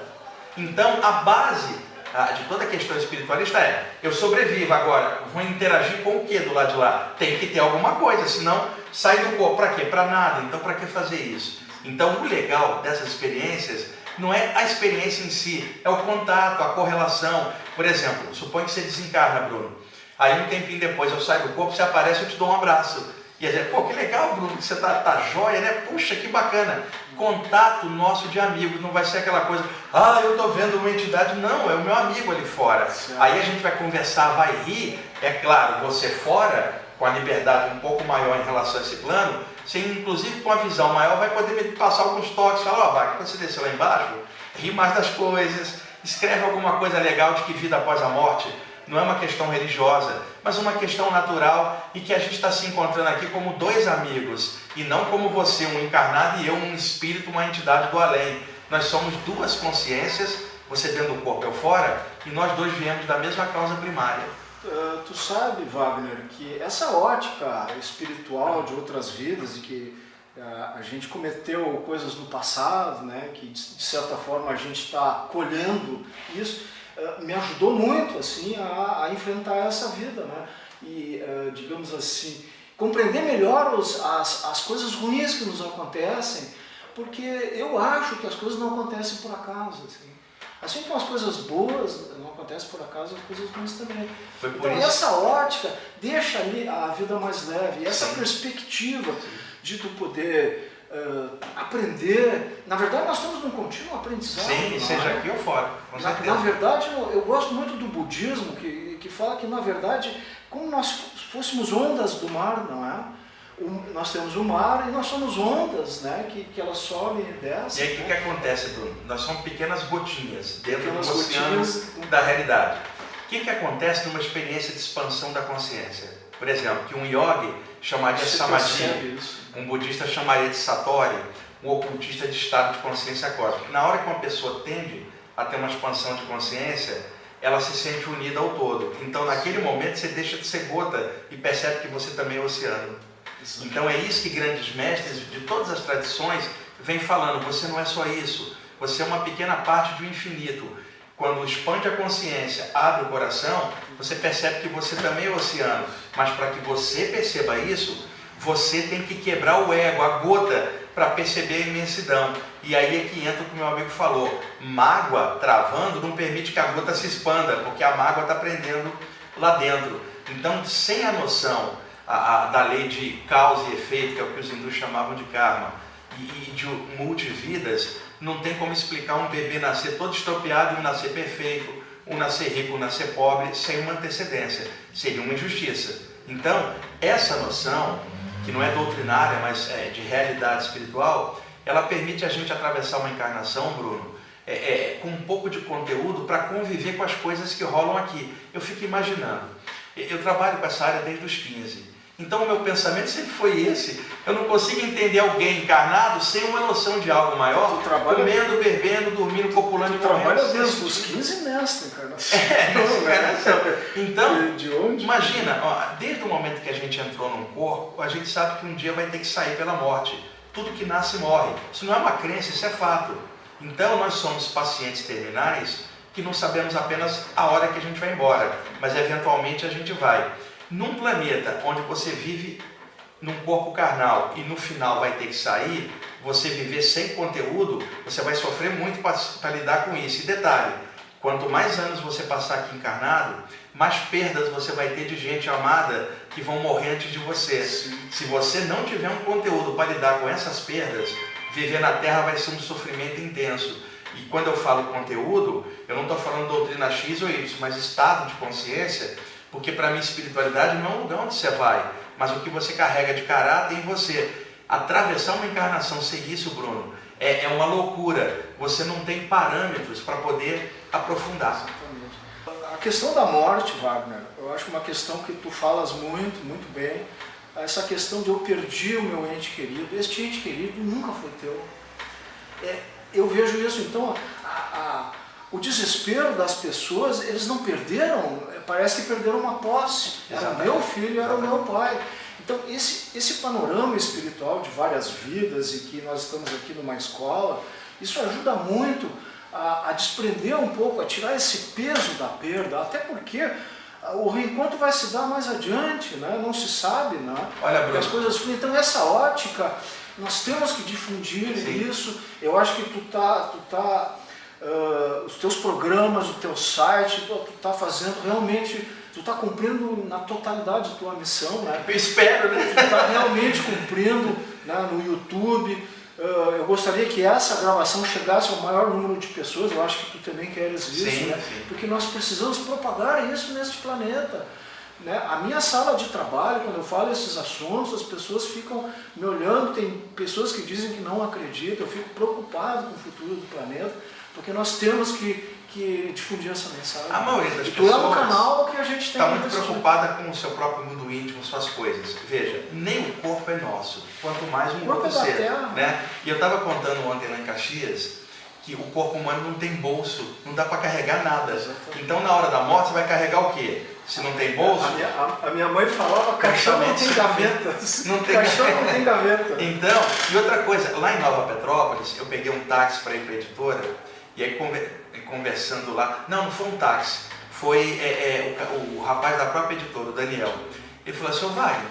Então, a base de toda a questão espiritualista é: eu sobrevivo, agora vou interagir com o que do lado de lá? Tem que ter alguma coisa, senão sai do corpo. Para quê? Para nada. Então, para que fazer isso? Então, o legal dessas experiências não é a experiência em si, é o contato, a correlação. Por exemplo, suponha que você desencarna, Bruno. Aí um tempinho depois eu saio do corpo, você aparece, eu te dou um abraço. E aí, pô, que legal, Bruno, que você tá jóia, né? Puxa, que bacana. Contato nosso de amigos, não vai ser aquela coisa, eu tô vendo uma entidade. Não, é o meu amigo ali fora. Certo. Aí a gente vai conversar, vai rir. É claro, você fora, com a liberdade um pouco maior em relação a esse plano, você inclusive com a visão maior vai poder me passar alguns toques, falar, vai, quando você descer lá embaixo, ri mais das coisas, escreve alguma coisa legal de que vida após a morte. Não é uma questão religiosa, mas uma questão natural, e que a gente está se encontrando aqui como 2 amigos, e não como você, um encarnado, e eu, um espírito, uma entidade do além. Nós somos 2 consciências, você dentro do corpo e eu fora, e nós 2 viemos da mesma causa primária. Tu sabe, Wagner, que essa ótica espiritual de outras vidas, e que a gente cometeu coisas no passado, né, que de certa forma a gente está colhendo isso, me ajudou muito assim a enfrentar essa vida, né? E digamos assim, compreender melhor as coisas ruins que nos acontecem, porque eu acho que as coisas não acontecem por acaso, assim como as coisas boas não acontecem por acaso, as coisas ruins também. Então essa ótica deixa ali a vida mais leve, e essa perspectiva de tu poder aprender. Na verdade, nós estamos num contínuo aprendizado. Sim, seja aqui ou fora. Na verdade, eu gosto muito do budismo, que fala que, na verdade, como nós fôssemos ondas do mar, não é? Nós temos o mar e nós somos ondas, né? Que elas sobem e descem. E aí o que acontece, Bruno? Nós somos pequenas gotinhas dentro do oceano da realidade. O que acontece numa experiência de expansão da consciência? Por exemplo, que um yogi chamaria samadhi, um budista chamaria de satori, um ocultista de estado de consciência cósmica. Na hora que uma pessoa tende a ter uma expansão de consciência, ela se sente unida ao todo. Então, naquele momento, você deixa de ser gota e percebe que você também é oceano. Então, é isso que grandes mestres de todas as tradições vêm falando. Você não é só isso, você é uma pequena parte do infinito. Quando expande a consciência, abre o coração, você percebe que você também é oceano. Mas para que você perceba isso, você tem que quebrar o ego, a gota, para perceber a imensidão. E aí é que entra o que o meu amigo falou. Mágoa travando não permite que a gota se expanda, porque a mágoa está prendendo lá dentro. Então, sem a noção da lei de causa e efeito, que é o que os hindus chamavam de karma, e de multividas, não tem como explicar um bebê nascer todo estropiado e um nascer perfeito, um nascer rico, um nascer pobre, sem uma antecedência. Seria uma injustiça. Então, essa noção, que não é doutrinária, mas é de realidade espiritual, ela permite a gente atravessar uma encarnação, Bruno, com um pouco de conteúdo para conviver com as coisas que rolam aqui. Eu fico imaginando, eu trabalho com essa área desde os 15. Então o meu pensamento sempre foi esse. Eu não consigo entender alguém encarnado sem uma noção de algo maior, comendo, bebendo, dormindo, copulando e morrendo. Trabalha desde os 15 nessa encarnação. Nessa encarnação. Então, de onde? Imagina, desde o momento que a gente entrou num corpo, a gente sabe que um dia vai ter que sair pela morte. Tudo que nasce morre. Isso não é uma crença, isso é fato. Então nós somos pacientes terminais que não sabemos apenas a hora que a gente vai embora, mas eventualmente a gente vai. Num planeta onde você vive num corpo carnal e no final vai ter que sair, você viver sem conteúdo, você vai sofrer muito para lidar com isso. E detalhe, quanto mais anos você passar aqui encarnado, mais perdas você vai ter de gente amada que vão morrer antes de você. Sim. Se você não tiver um conteúdo para lidar com essas perdas, viver na Terra vai ser um sofrimento intenso. E quando eu falo conteúdo, eu não estou falando doutrina X ou Y, mas estado de consciência, porque para mim espiritualidade não é um lugar onde você vai, mas o que você carrega de caráter em você. Atravessar uma encarnação sem isso, Bruno, é uma loucura. Você não tem parâmetros para poder aprofundar. Exatamente. A questão da morte, Wagner, eu acho uma questão que tu falas muito, muito bem. Essa questão de eu perdi o meu ente querido. Este ente querido nunca foi teu. Eu vejo isso, então, o desespero das pessoas, eles não perderam, parece que perderam uma posse. Era o meu filho, era o meu pai. Então, esse panorama espiritual de várias vidas e que nós estamos aqui numa escola, isso ajuda muito a desprender um pouco, a tirar esse peso da perda, até porque o reencontro vai se dar mais adiante, né? Não se sabe, né? Olha, Bruno. As coisas fluem. Então, essa ótica, nós temos que difundir Sim. isso. Eu acho que os teus programas, o teu site, tu tá fazendo realmente, tu tá cumprindo na totalidade a tua missão, né? Eu espero, né? Tu tá realmente cumprindo, né, no YouTube. Eu gostaria que essa gravação chegasse ao maior número de pessoas, eu acho que tu também queres isso, sim, né? Sim. Porque nós precisamos propagar isso neste planeta. Né? A minha sala de trabalho, quando eu falo esses assuntos, as pessoas ficam me olhando, tem pessoas que dizem que não acreditam, eu fico preocupado com o futuro do planeta, porque nós temos que difundir essa mensagem. A maioria das pessoas é um canal que a gente tem está muito preocupada com o seu próprio mundo íntimo, suas coisas. Veja, nem o corpo é nosso, quanto mais um outro ser. Né? E eu estava contando ontem lá em Caxias que o corpo humano não tem bolso, não dá para carregar nada. Exatamente. Então na hora da morte você vai carregar o quê? Se não tem bolso... A minha mãe falava, caixão não tem gavetas. Não tem caixão não tem gaveta. Então, e outra coisa, lá em Nova Petrópolis, eu peguei um táxi para ir para a editora, e aí conversando lá, não foi um táxi, foi o rapaz da própria editora, o Daniel. Ele falou assim, Wagner,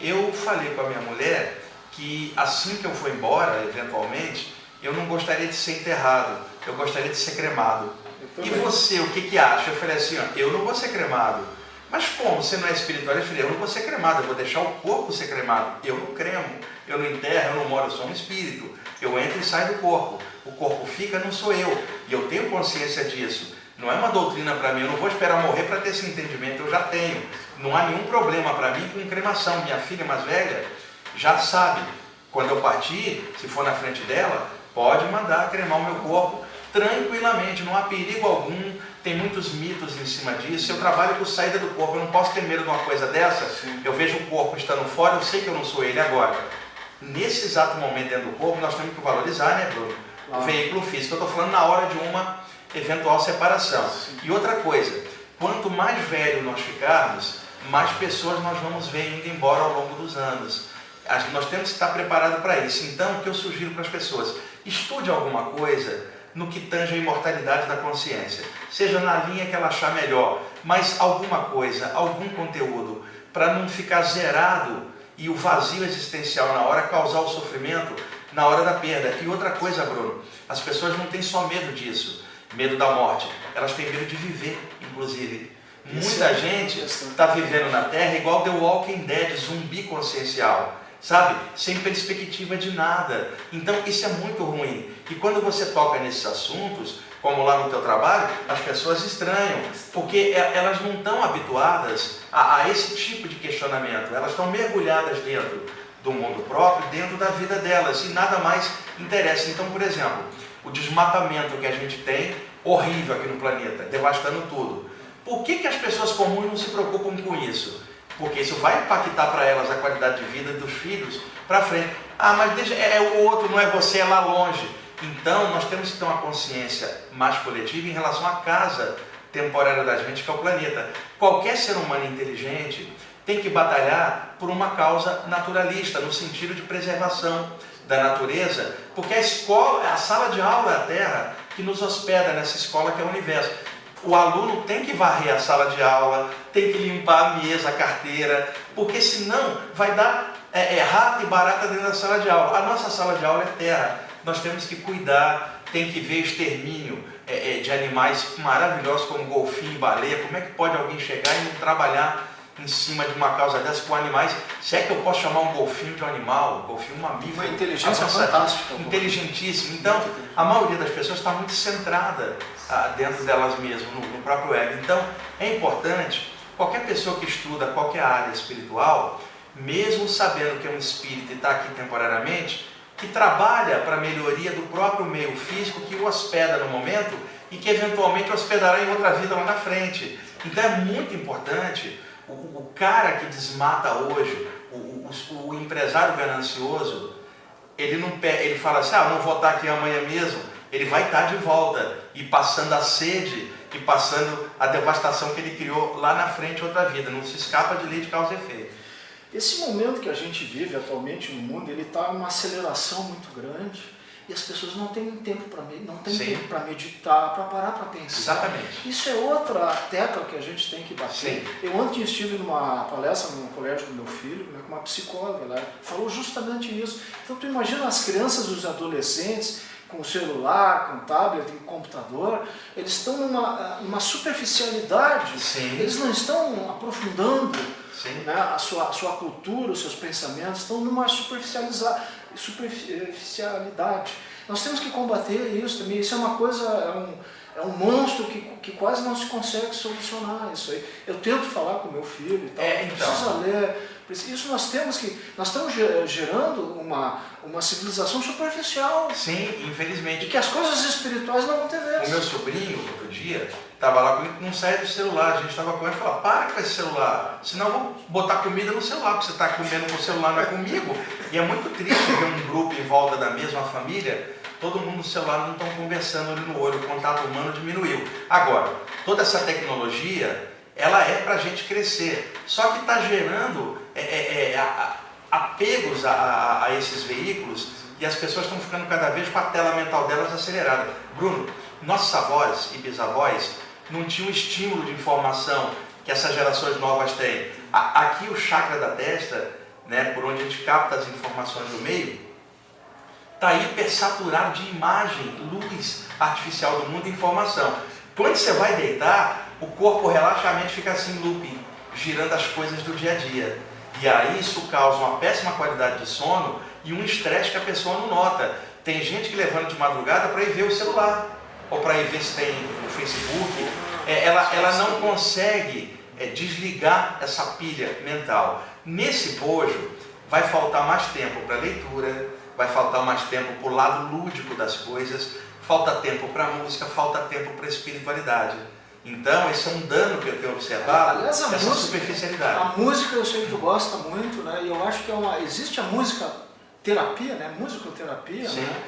eu falei com a minha mulher que assim que eu for embora, eventualmente, eu não gostaria de ser enterrado, eu gostaria de ser cremado. E você, o que acha? Eu falei assim, ó, eu não vou ser cremado. Mas como? Você não é espiritual? Eu falei, eu não vou ser cremado, eu vou deixar o corpo ser cremado. Eu não cremo, eu não enterro, eu não moro, eu sou um espírito. Eu entro e saio do corpo. O corpo fica, não sou eu. E eu tenho consciência disso. Não é uma doutrina para mim, eu não vou esperar morrer para ter esse entendimento, eu já tenho. Não há nenhum problema para mim com cremação. Minha filha mais velha já sabe. Quando eu partir, se for na frente dela, pode mandar cremar o meu corpo tranquilamente, não há perigo algum, tem muitos mitos em cima disso. Eu trabalho com saída do corpo, eu não posso ter medo de uma coisa dessa. Sim. Eu vejo o corpo estando fora, eu sei que eu não sou ele agora. Nesse exato momento dentro do corpo, nós temos que valorizar, né, Bruno? O veículo físico. Eu estou falando na hora de uma eventual separação. Sim. E outra coisa, quanto mais velho nós ficarmos, mais pessoas nós vamos ver indo embora ao longo dos anos. Nós temos que estar preparados para isso. Então, o que eu sugiro para as pessoas? Estude alguma coisa no que tange a imortalidade da consciência, seja na linha que ela achar melhor, mas alguma coisa, algum conteúdo, para não ficar zerado e o vazio existencial na hora causar o sofrimento na hora da perda. E outra coisa, Bruno, as pessoas não têm só medo disso, medo da morte, elas têm medo de viver, inclusive. Muita gente está vivendo na Terra igual The Walking Dead, zumbi consciencial. Sabe? Sem perspectiva de nada. Então isso é muito ruim. E quando você toca nesses assuntos, como lá no teu trabalho, as pessoas estranham, porque elas não estão habituadas a esse tipo de questionamento. Elas estão mergulhadas dentro do mundo próprio, dentro da vida delas, e nada mais interessa. Então, por exemplo, o desmatamento que a gente tem, horrível aqui no planeta, devastando tudo. Por que as pessoas comuns não se preocupam com isso? Porque isso vai impactar para elas a qualidade de vida dos filhos para frente. Ah, mas deixa, é o outro, não é você, é lá longe. Então, nós temos que ter uma consciência mais coletiva em relação à casa temporária da gente, que é o planeta. Qualquer ser humano inteligente tem que batalhar por uma causa naturalista, no sentido de preservação da natureza, porque a escola, a sala de aula é a Terra que nos hospeda nessa escola que é o universo. o aluno tem que varrer a sala de aula, tem que limpar a mesa, a carteira, porque senão vai dar rato e barata dentro da sala de aula. A nossa sala de aula é terra, nós temos que cuidar, tem que ver extermínio de animais maravilhosos como golfinho e baleia. Como é que pode alguém chegar e não trabalhar em cima de uma causa dessa com animais? Se é que eu posso chamar um golfinho de um animal, um golfinho mamífero, uma inteligência fantástica, inteligentíssima. Então, a maioria das pessoas está muito centrada dentro delas mesmas, no próprio ego. Então, é importante, qualquer pessoa que estuda qualquer área espiritual, mesmo sabendo que é um espírito e está aqui temporariamente, que trabalha para a melhoria do próprio meio físico que o hospeda no momento e que eventualmente hospedará em outra vida lá na frente. Então é muito importante, o cara que desmata hoje, o empresário ganancioso, ele fala assim, não vou estar aqui amanhã mesmo, ele vai estar de volta e passando a sede e passando a devastação que ele criou lá na frente outra vida, não se escapa de lei de causa e efeito. Esse momento que a gente vive atualmente no mundo, ele está em uma aceleração muito grande e as pessoas não têm tempo para tempo para meditar, para parar para pensar. Exatamente. Isso é outra tecla que a gente tem que bater. Sim. Eu ontem estive numa palestra no colégio do meu filho, com uma psicóloga, ela falou justamente isso. Então tu imagina as crianças e os adolescentes com o celular, com o tablet, com o computador, eles estão numa superficialidade. Sim. Eles não estão aprofundando. Né? A sua cultura, os seus pensamentos estão numa superficialidade. Nós temos que combater isso também. Isso é uma coisa, é um monstro que quase não se consegue solucionar isso aí. Eu tento falar com meu filho e tal, precisa ler. Isso nós estamos gerando uma civilização superficial. Sim, infelizmente. E que as coisas espirituais não vão ter vez. O meu sobrinho, outro dia, estava lá comigo, não saía do celular. A gente estava com ele e falou, para com esse celular, senão eu vou botar comida no celular, porque você está comendo com o celular, não é comigo. E é muito triste ver um grupo em volta da mesma família, todo mundo no celular, não estão conversando olho no olho, o contato humano diminuiu. Agora, toda essa tecnologia, ela é para a gente crescer, só que está gerando apegos a esses veículos e as pessoas estão ficando cada vez com a tela mental delas acelerada. Bruno, nossos avós e bisavós não tinham estímulo de informação que essas gerações novas têm. Aqui o chakra da testa, né, por onde a gente capta as informações do meio, está hipersaturado de imagem, luz artificial do mundo e informação. Quando você vai deitar, o corpo relaxa, a mente fica assim looping, girando as coisas do dia a dia. E aí isso causa uma péssima qualidade de sono e um estresse que a pessoa não nota. Tem gente que levanta de madrugada para ir ver o celular, ou para ir ver se tem o Facebook. Ela não consegue desligar essa pilha mental. Nesse bojo vai faltar mais tempo para leitura, vai faltar mais tempo para o lado lúdico das coisas, falta tempo para música, falta tempo para espiritualidade. Então, esse é um dano que eu tenho observado, aliás, essa superficialidade. A música, eu sei que tu gosta muito, né? E eu acho que existe a música terapia, né? Musicoterapia, sim, né?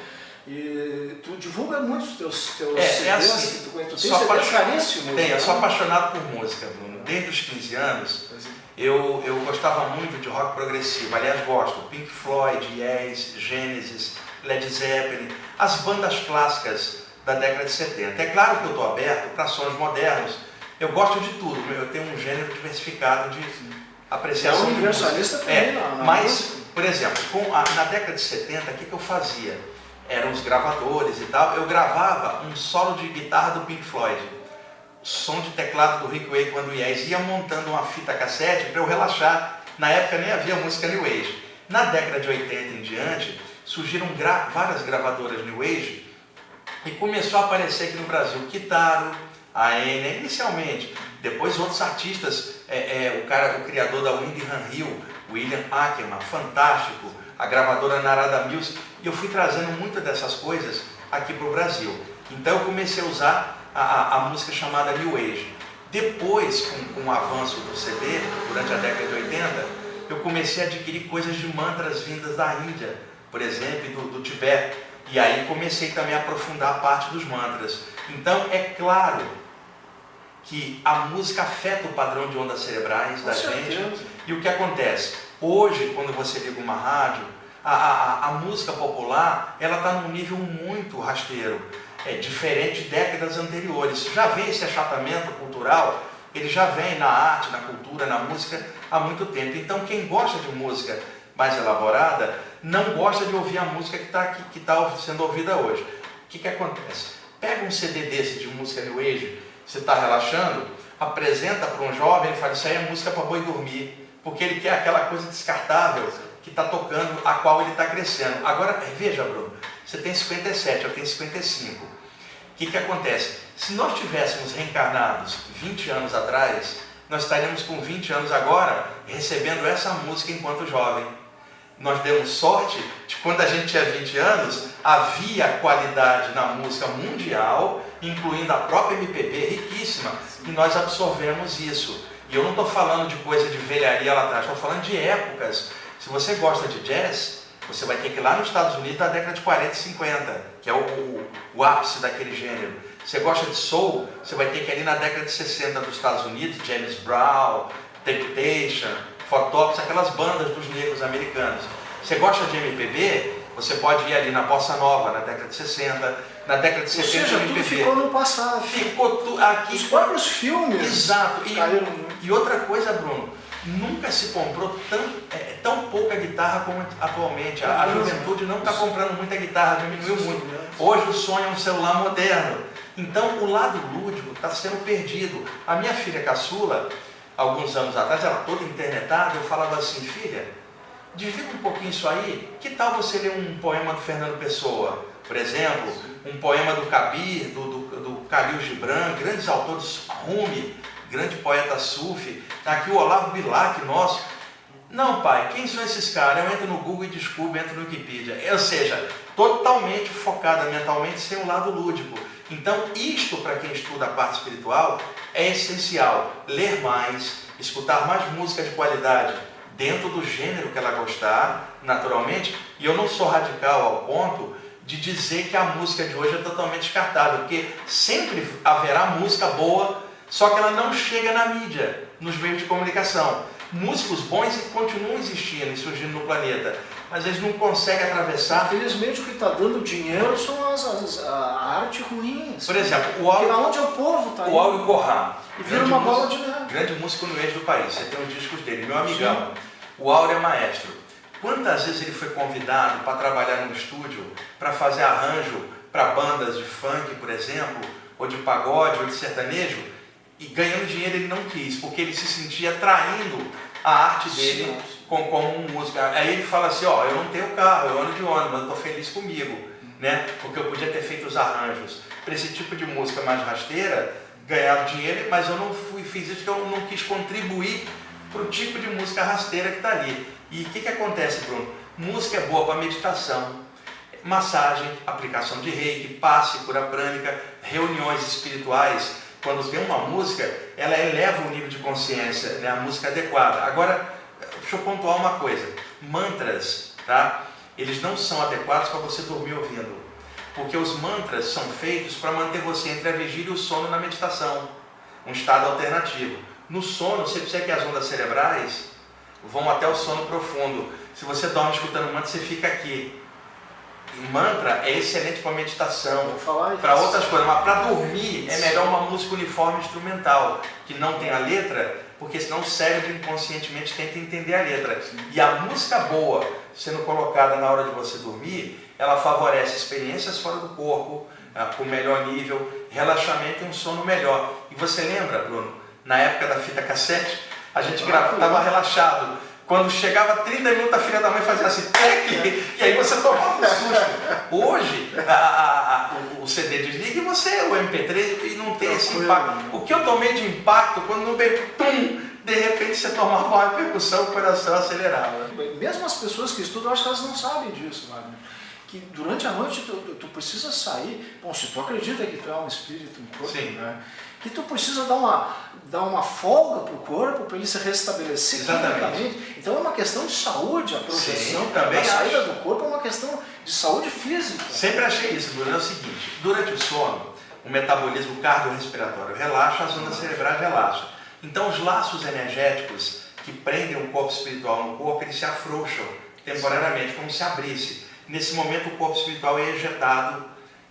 E tu divulga muito os teus CDs, assim, que tu conhece. Tu tem CDs caríssimos. Eu sou apaixonado por música, Bruno. Desde os 15 anos, eu gostava muito de rock progressivo. Aliás, gosto. Pink Floyd, Yes, Genesis, Led Zeppelin, as bandas clássicas da década de 70. É claro que eu estou aberto para sons modernos. Eu gosto de tudo. Eu tenho um gênero diversificado de apreciação. É universalista também, mas, por exemplo, na década de 70, o que eu fazia? Eram os gravadores e tal. Eu gravava um solo de guitarra do Pink Floyd, som de teclado do Rick Wakeman do Yes, ia montando uma fita cassete para eu relaxar. Na época nem havia música New Age. Na década de 80 em diante, surgiram várias gravadoras New Age e começou a aparecer aqui no Brasil Kitaro, a Enya, inicialmente. Depois outros artistas, o criador da Windham Hill, William Ackerman, fantástico, a gravadora Narada Music, e eu fui trazendo muitas dessas coisas aqui para o Brasil. Então eu comecei a usar a música chamada New Age. Depois, com o avanço do CD, durante a década de 80, eu comecei a adquirir coisas de mantras vindas da Índia, por exemplo, do Tibete. E aí comecei também a aprofundar a parte dos mantras. Então é claro que a música afeta o padrão de ondas cerebrais da gente. E o que acontece? Hoje, quando você liga uma rádio, a música popular, ela está num nível muito rasteiro. diferente de décadas anteriores. Já vem esse achatamento cultural, ele já vem na arte, na cultura, na música há muito tempo. Então quem gosta de música mais elaborada não gosta de ouvir a música que está sendo ouvida hoje. O que acontece? Pega um CD desse de música New Age, você está relaxando, apresenta para um jovem, ele fala, isso aí é música para boi dormir, porque ele quer aquela coisa descartável que está tocando, a qual ele está crescendo. Agora, veja, Bruno, você tem 57, eu tenho 55. O que acontece? Se nós tivéssemos reencarnados 20 anos atrás, nós estaríamos com 20 anos agora recebendo essa música enquanto jovem. Nós demos sorte de quando a gente tinha 20 anos, havia qualidade na música mundial, incluindo a própria MPB, riquíssima, e nós absorvemos isso. E eu não estou falando de coisa de velharia lá atrás, estou falando de épocas. Se você gosta de jazz, você vai ter que ir lá nos Estados Unidos na década de 40 e 50, que é o ápice daquele gênero. Você gosta de soul, você vai ter que ir ali na década de 60 dos Estados Unidos, James Brown, Temptation, Four Tops, aquelas bandas dos negros americanos. Você gosta de MPB, você pode ir ali na Bossa Nova, na década de 60, na década de 70. Ou seja, tudo ficou no passado. Ficou aqui. Os próprios filmes. Exato. Caíram. E outra coisa, Bruno, nunca se comprou tão pouca guitarra como atualmente. A juventude não está comprando muita guitarra, diminuiu muito. Hoje o sonho é um celular moderno. Então o lado lúdico está sendo perdido. A minha filha caçula, alguns anos atrás, ela toda internetada, eu falava assim, filha, desliga um pouquinho isso aí, que tal você ler um poema do Fernando Pessoa, por exemplo, um poema do Kabir, do Khalil Gibran, grandes autores, Rumi, grande poeta sufi, tá aqui o Olavo Bilac, nosso. Não, pai, quem são esses caras? Eu entro no Google e descubro, entro no Wikipedia. Ou seja, totalmente focada mentalmente sem o lado lúdico. Então, isto para quem estuda a parte espiritual é essencial. Ler mais, escutar mais música de qualidade dentro do gênero que ela gostar, naturalmente. E eu não sou radical ao ponto de dizer que a música de hoje é totalmente descartável, porque sempre haverá música boa, só que ela não chega na mídia, nos meios de comunicação. Músicos bons continuam existindo e surgindo no planeta, mas eles não conseguem atravessar. Infelizmente, o que está dando dinheiro são a arte ruim. Por exemplo, onde o povo está indo. O Áureo Corrá. E vira uma bola de neve. Grande músico no eixo do país. Você tem os discos dele, meu amigão. Sim. O Áureo é maestro. Quantas vezes ele foi convidado para trabalhar no estúdio, para fazer arranjo para bandas de funk, por exemplo, ou de pagode, ou de sertanejo, e ganhando dinheiro ele não quis, porque ele se sentia traindo a arte dele como um músico. Aí ele fala assim, ó, eu não tenho carro, eu ando de ônibus, mas eu estou feliz comigo, né? Porque eu podia ter feito os arranjos para esse tipo de música mais rasteira, ganhar dinheiro, mas eu não fiz isso porque eu não quis contribuir para o tipo de música rasteira que está ali. E o que acontece, Bruno? Música é boa para meditação, massagem, aplicação de reiki, passe, cura prânica, reuniões espirituais. Quando tem uma música, ela eleva o nível de consciência, né? A música adequada. Agora, deixa eu pontuar uma coisa. Mantras, tá? Eles não são adequados para você dormir ouvindo. Porque os mantras são feitos para manter você entre a vigília e o sono na meditação. Um estado alternativo. No sono, você precisa que as ondas cerebrais vão até o sono profundo. Se você dorme escutando mantra, você fica aqui. E mantra é excelente para meditação, para outras coisas, mas para dormir é melhor uma música uniforme instrumental, que não tem a letra, porque senão o cérebro inconscientemente tenta entender a letra. E a música boa, sendo colocada na hora de você dormir, ela favorece experiências fora do corpo, com melhor nível, relaxamento e um sono melhor. E você lembra, Bruno, na época da fita cassete, a gente estava relaxado. Quando chegava 30 minutos, a filha da mãe fazia assim, e aí você tomava um susto. Hoje, o CD desliga e você, o MP3, e não tem esse impacto. O que eu tomei de impacto, quando não veio, de repente você tomava uma repercussão, o coração acelerava. Mesmo as pessoas que estudam, eu acho que elas não sabem disso, Wagner. Que durante a noite tu precisa sair. Bom, se tu acredita que tu é um espírito, um corpo, né? Que tu precisa dar uma folga para o corpo, para ele se restabelecer quimicamente. Então é uma questão de saúde, a projeção, a saída do corpo é uma questão de saúde física. Sempre achei isso, Bruno. É o seguinte, durante o sono, o metabolismo cardiorrespiratório relaxa, as ondas cerebrais relaxam. Então os laços energéticos que prendem o corpo espiritual no corpo, eles se afrouxam temporariamente, como se abrisse. Nesse momento o corpo espiritual é ejetado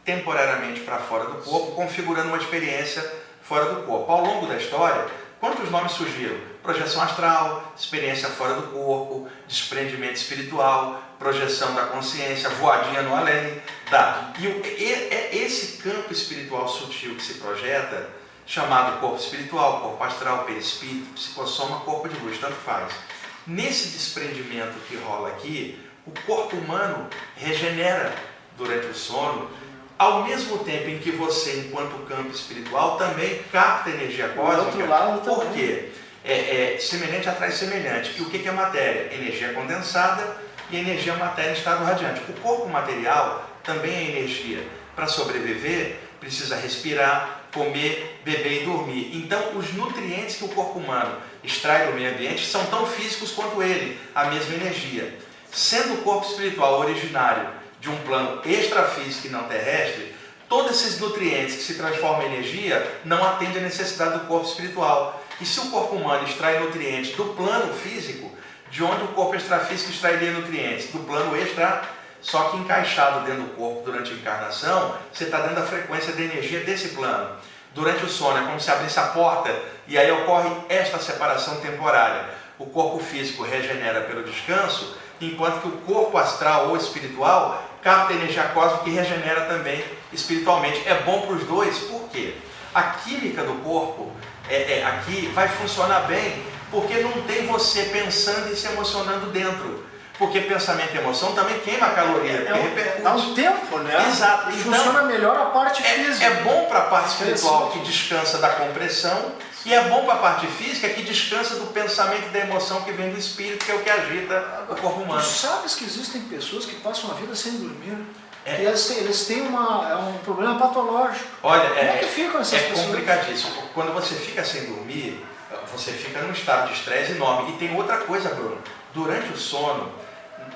temporariamente para fora do corpo, configurando uma experiência fora do corpo. Ao longo da história, quantos nomes surgiram? Projeção astral, experiência fora do corpo, desprendimento espiritual, projeção da consciência, voadinha no além. Tá? E esse campo espiritual sutil que se projeta, chamado corpo espiritual, corpo astral, perispírito, psicossoma, corpo de luz, tanto faz. Nesse desprendimento que rola aqui, o corpo humano regenera durante o sono, ao mesmo tempo em que você, enquanto campo espiritual, também capta energia cósmica. Por quê? Semelhante atrai semelhante. E o que é matéria? Energia condensada e energia matéria em estado radiante. O corpo material também é energia. Para sobreviver, precisa respirar, comer, beber e dormir. Então, os nutrientes que o corpo humano extrai do meio ambiente são tão físicos quanto ele, a mesma energia. Sendo o corpo espiritual originário de um plano extrafísico e não terrestre, todos esses nutrientes que se transformam em energia não atendem à necessidade do corpo espiritual. E se o corpo humano extrai nutrientes do plano físico, de onde o corpo extrafísico extrairia nutrientes? Do plano extra, só que encaixado dentro do corpo durante a encarnação, você está dentro da frequência de energia desse plano. Durante o sono é como se abrisse a porta e aí ocorre esta separação temporária. O corpo físico regenera pelo descanso, enquanto que o corpo astral ou espiritual capta energia cósmica e regenera também espiritualmente. É bom para os dois, por quê? A química do corpo aqui vai funcionar bem, porque não tem você pensando e se emocionando dentro. Porque pensamento e emoção também queima a caloria, dá um tempo, né? Exato. Então, funciona melhor a parte física. É bom para a parte espiritual, que descansa da compressão, e é bom para a parte física, que descansa do pensamento e da emoção que vem do espírito, que é o que agita o corpo humano. Tu sabes que existem pessoas que passam a vida sem dormir? E eles têm um problema patológico. Olha, como é que ficam essas pessoas? É complicadíssimo. Quando você fica sem dormir, você fica num estado de estresse enorme. E tem outra coisa, Bruno. Durante o sono,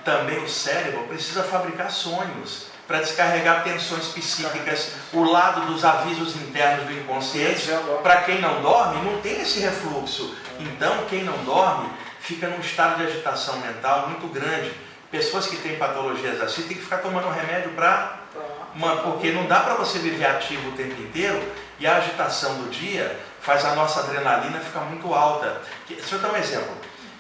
também o cérebro precisa fabricar sonhos para descarregar tensões psíquicas, o lado dos avisos internos do inconsciente. Para quem não dorme, não tem esse refluxo. Então, quem não dorme fica num estado de agitação mental muito grande. Pessoas que têm patologias assim têm que ficar tomando remédio porque não dá para você viver ativo o tempo inteiro, e a agitação do dia faz a nossa adrenalina ficar muito alta. Deixa eu dar um exemplo.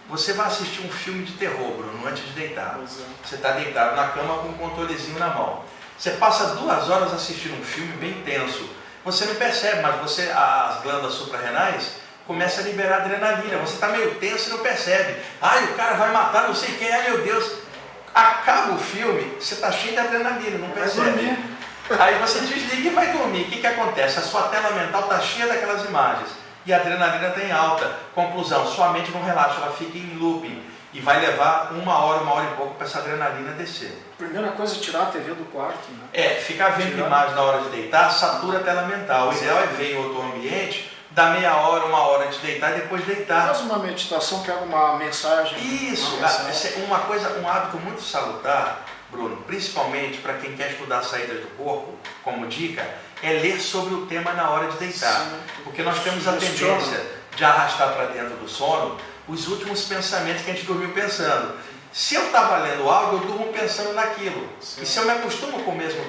Você vai assistir um filme de terror, Bruno, antes de deitar. Você está deitado na cama com um controlezinho na mão. Você passa 2 horas assistindo um filme bem tenso. Você não percebe, mas as glândulas suprarrenais começam a liberar adrenalina. Você está meio tenso e não percebe. Ai, o cara vai matar não sei quem, meu Deus. Acaba o filme, você está cheio de adrenalina, não percebe. Aí você desliga e vai dormir. O que acontece? A sua tela mental está cheia daquelas imagens. E a adrenalina está em alta. Conclusão, sua mente não relaxa, ela fica em looping. E vai levar 1 hora e pouco para essa adrenalina descer. Primeira coisa é tirar a TV do quarto, né? Ficar vendo imagem na hora de deitar, satura a tela mental. O ideal é ver em outro ambiente, dar meia hora, 1 hora antes de deitar e depois deitar. Faz uma meditação, pega uma mensagem. Isso, um hábito muito salutar, Bruno, principalmente para quem quer estudar saídas do corpo, como dica, é ler sobre o tema na hora de deitar. Sim. Porque nós temos a tendência de arrastar para dentro do sono os últimos pensamentos que a gente dormiu pensando. Se eu estava lendo algo, eu durmo pensando naquilo. Sim. E se eu me acostumo com o mesmo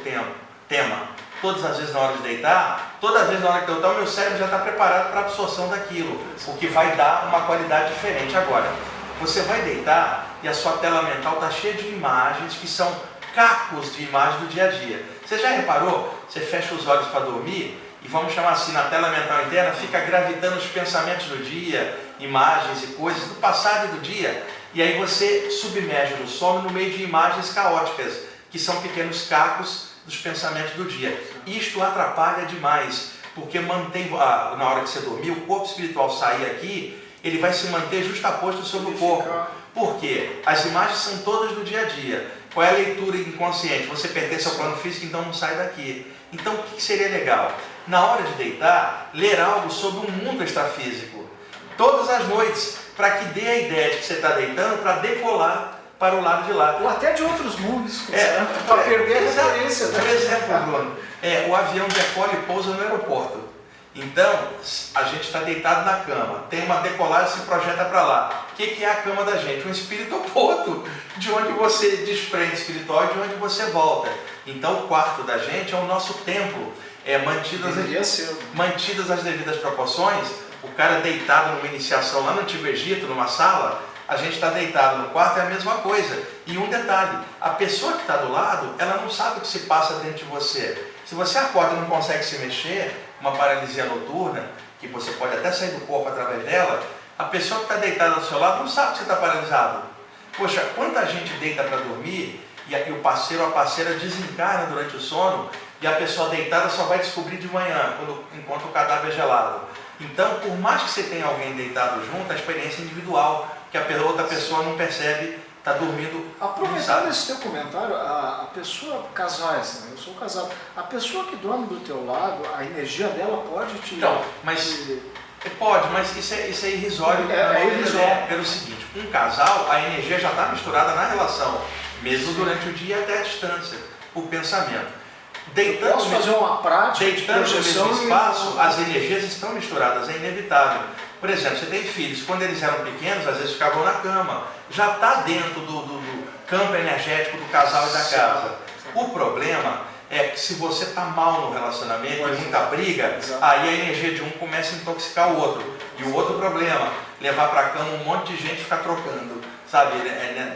tema, todas as vezes na hora de deitar, todas as vezes na hora que eu estou, o meu cérebro já está preparado para a absorção daquilo, o que vai dar uma qualidade diferente. Agora, você vai deitar e a sua tela mental está cheia de imagens que são cacos de imagens do dia a dia. Você já reparou? Você fecha os olhos para dormir e, vamos chamar assim, na tela mental interna, fica gravitando os pensamentos do dia, imagens e coisas do passado e do dia. E aí você submerge no sono no meio de imagens caóticas, que são pequenos cacos dos pensamentos do dia. Isto atrapalha demais, porque mantém, na hora que você dormir, o corpo espiritual sair aqui, ele vai se manter justaposto sobre o corpo. Por quê? As imagens são todas do dia a dia. Qual é a leitura inconsciente? Você pertence ao plano físico, então não sai daqui. Então o que seria legal? Na hora de deitar, ler algo sobre um mundo extrafísico. Todas as noites, para que dê a ideia de que você está deitando, para decolar para o lado de lá. Ou até de outros mundos, para perder a referência. Por exemplo, Bruno, o avião decola e pousa no aeroporto. Então, a gente está deitado na cama, tem uma decolagem que se projeta para lá. O que é a cama da gente? Um espírito oposto, de onde você desprende espiritual e de onde você volta. Então, o quarto da gente é o nosso templo, mantidas as devidas proporções. O cara deitado numa iniciação lá no Antigo Egito, numa sala, a gente está deitado no quarto, é a mesma coisa. E um detalhe, a pessoa que está do lado, ela não sabe o que se passa dentro de você. Se você acorda e não consegue se mexer, uma paralisia noturna, que você pode até sair do corpo através dela, a pessoa que está deitada ao seu lado não sabe que você está paralisado. Poxa, quanta gente deita para dormir e o parceiro ou a parceira desencarna durante o sono e a pessoa deitada só vai descobrir de manhã, enquanto o cadáver é gelado. Então, por mais que você tenha alguém deitado junto, a experiência é individual, que a outra pessoa não percebe, está dormindo. Aproveitando esse teu comentário, a pessoa, casais, né? Eu sou casado, a pessoa que dorme do teu lado, a energia dela pode te... Então, pode, mas isso é irrisório. É irrisório. Pelo seguinte, um casal, a energia já está misturada na relação, mesmo durante o dia até a distância, por pensamento. Posso fazer uma prática deitando no mesmo espaço, as energias estão misturadas, é inevitável. Por exemplo, você tem filhos, quando eles eram pequenos, às vezes ficavam na cama. Já está dentro do campo energético do casal e da casa. O problema é que se você está mal no relacionamento, e muita briga, aí a energia de um começa a intoxicar o outro. E o outro problema, levar para a cama um monte de gente ficar trocando, sabe,